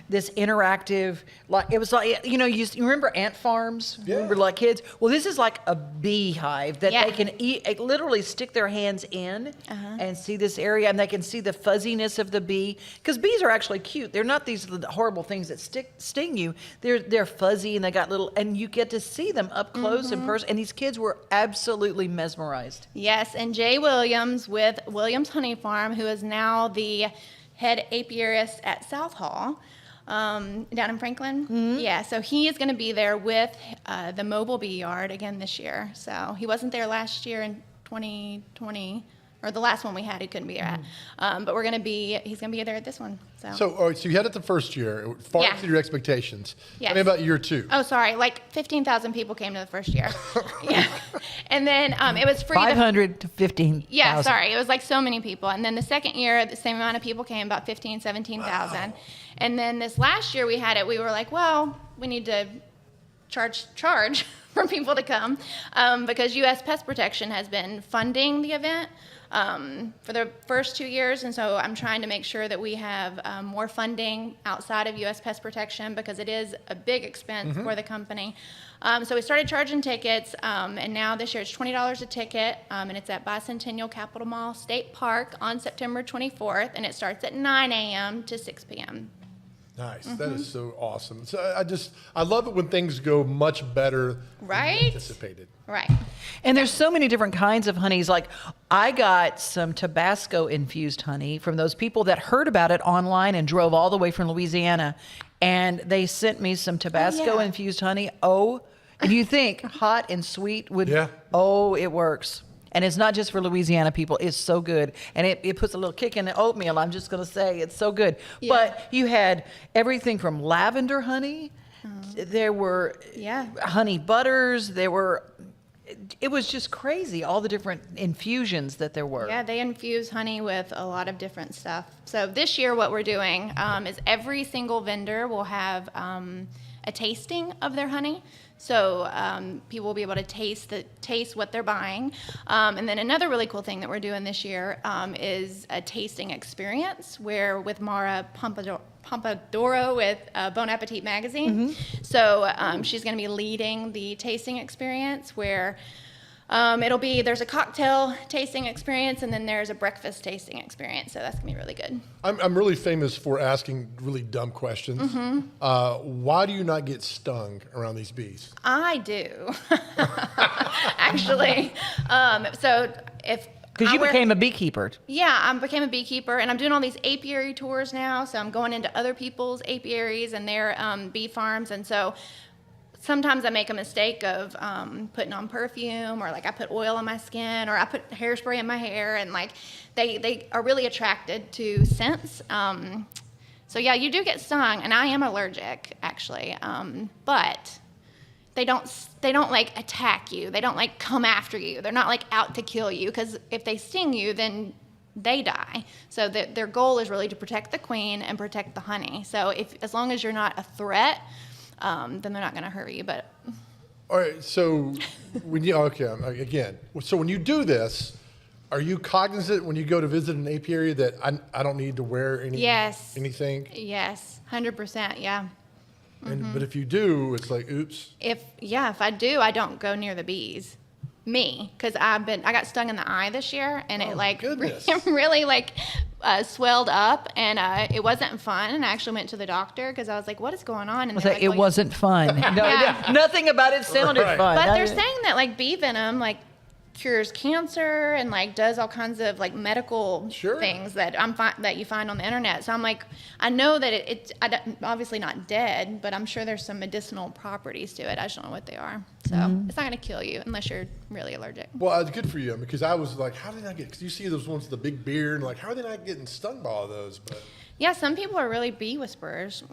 this interactive, like it was like, you know, you remember ant farms? Yeah. Remember like kids? Well, this is like a beehive that they can eat, literally stick their hands in and see this area, and they can see the fuzziness of the bee, because bees are actually cute. They're not these horrible things that sting you. They're fuzzy and they got little, and you get to see them up close and personal. And these kids were absolutely mesmerized. Yes, and Jay Williams with Williams Honey Farm, who is now the head apiarist at South Hall, down in Franklin. Yeah, so he is going to be there with the mobile bee yard again this year. So he wasn't there last year in 2020. Or the last one we had, he couldn't be there at. But he's going to be there at this one. So, all right, so you had it the first year, far exceeded your expectations. Yes. Tell me about year two. Oh, sorry, like 15,000 people came to the first year. Yeah. And then it was free. 500 to 15,000. Yeah, sorry, it was like so many people. And then the second year, the same amount of people came, about 17,000. Wow. And then this last year we had it, we were like, well, we need to charge for people to come because U.S. Pest Protection has been funding the event for the first 2 years, and so I'm trying to make sure that we have more funding outside of U.S. Pest Protection because it is a big expense for the company. So we started charging tickets, and now this year it's $20 a ticket, and it's at Bicentennial Capitol Mall State Park on September 24th, and it starts at 9 a.m. to 6 p.m. Nice. That is so awesome. So I love it when things go much better than anticipated. Right. And there's so many different kinds of honeys. Like I got some Tabasco infused honey from those people that heard about it online and drove all the way from Louisiana, and they sent me some Tabasco infused honey. Oh, and you think hot and sweet would, oh, it works. And it's not just for Louisiana people. It's so good. And it puts a little kick in the oatmeal. I'm just going to say it's so good. Yeah. But you had everything from lavender honey. There were honey butters. It was just crazy, all the different infusions that there were. Yeah, they infuse honey with a lot of different stuff. So this year what we're doing is every single vendor will have a tasting of their honey. So people will be able to taste what they're buying. And then another really cool thing that we're doing this year is a tasting experience where with Mara Pompadoro with Bon Appetit magazine. So she's going to be leading the tasting experience where there's a cocktail tasting experience and then there's a breakfast tasting experience. So that's going to be really good. I'm really famous for asking really dumb questions. Why do you not get stung around these bees? I do. Actually. Because you became a beekeeper. Yeah, I became a beekeeper, and I'm doing all these apiary tours now. So I'm going into other people's apiaries and their bee farms, and so sometimes I make a mistake of putting on perfume, or like I put oil on my skin, or I put hairspray in my hair, and like they are really attracted to scents. So yeah, you do get stung, and I am allergic actually, but they don't like attack you. They don't like come after you. They're not like out to kill you, because if they sting you, then they die. So their goal is really to protect the queen and protect the honey. So as long as you're not a threat, then they're not going to hurt you. But all right, so when you so when you do this, are you cognizant when you go to visit an apiary that I don't need to wear anything? Yes, 100%. Yeah. But if you do, it's like, oops. If I do, I don't go near the bees. Because I got stung in the eye this year, and it really swelled up, and it wasn't fun. And I actually went to the doctor because I was like, "What is going on?" And it wasn't fun. No, nothing about it sounded fun. But they're saying that like bee venom cures cancer and like does all kinds of like medical Sure. things that that you find on the internet. So I'm like, I know that it's obviously not dead, but I'm sure there's some medicinal properties to it. I just don't know what they are. So it's not going to kill you unless you're really allergic. Well, it's good for you because I was like, how did I get? Because you see those ones with the big beard, and like, how are they not getting stung by all those? But Yeah, some people are really bee whisperers.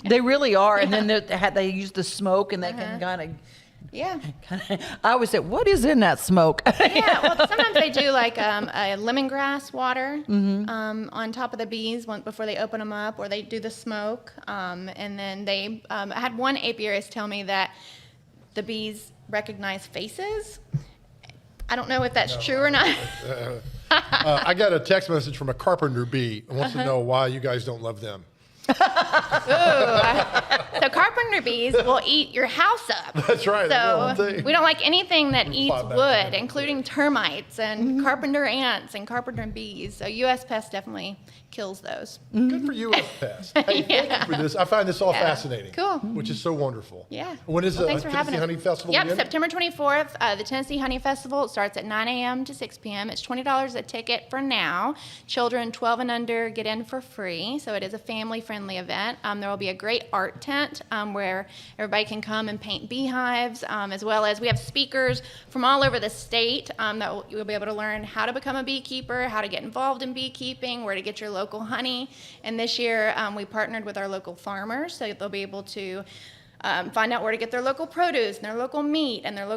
They really are. And then they use the smoke and they can kind of. Yeah. I always say, what is in that smoke? Yeah, well, sometimes they do like a lemongrass water on top of the bees before they open them up, or they do the smoke. And then they I had one apiarist tell me that the bees recognize faces. I don't know if that's true or not. I got a text message from a carpenter bee and wants to know why you guys don't love them. So carpenter bees will eat your house up. That's right. So we don't like anything that eats Plot back wood, there. including termites and carpenter ants and carpenter bees. So U.S. Pest definitely kills those. Good for you, Pest. Hey, thank you for this. I find this all fascinating. Cool. Which is so wonderful. Yeah. When is Well, the thanks for having Tennessee us. Honey Festival Yep, again? September 24th, the Tennessee Honey Festival. It starts at 9 a.m. to 6 p.m. It's $20 a ticket for now. Children 12 and under get in for free, so it is a family-friendly event. There will be a great art tent where everybody can come and paint beehives, as well as we have speakers from all over the state that you'll be able to learn how to become a beekeeper, how to get involved in beekeeping, where to get your local honey. And this year we partnered with our local farmers, so they'll be able to find out where to get their local produce and their local meat and their local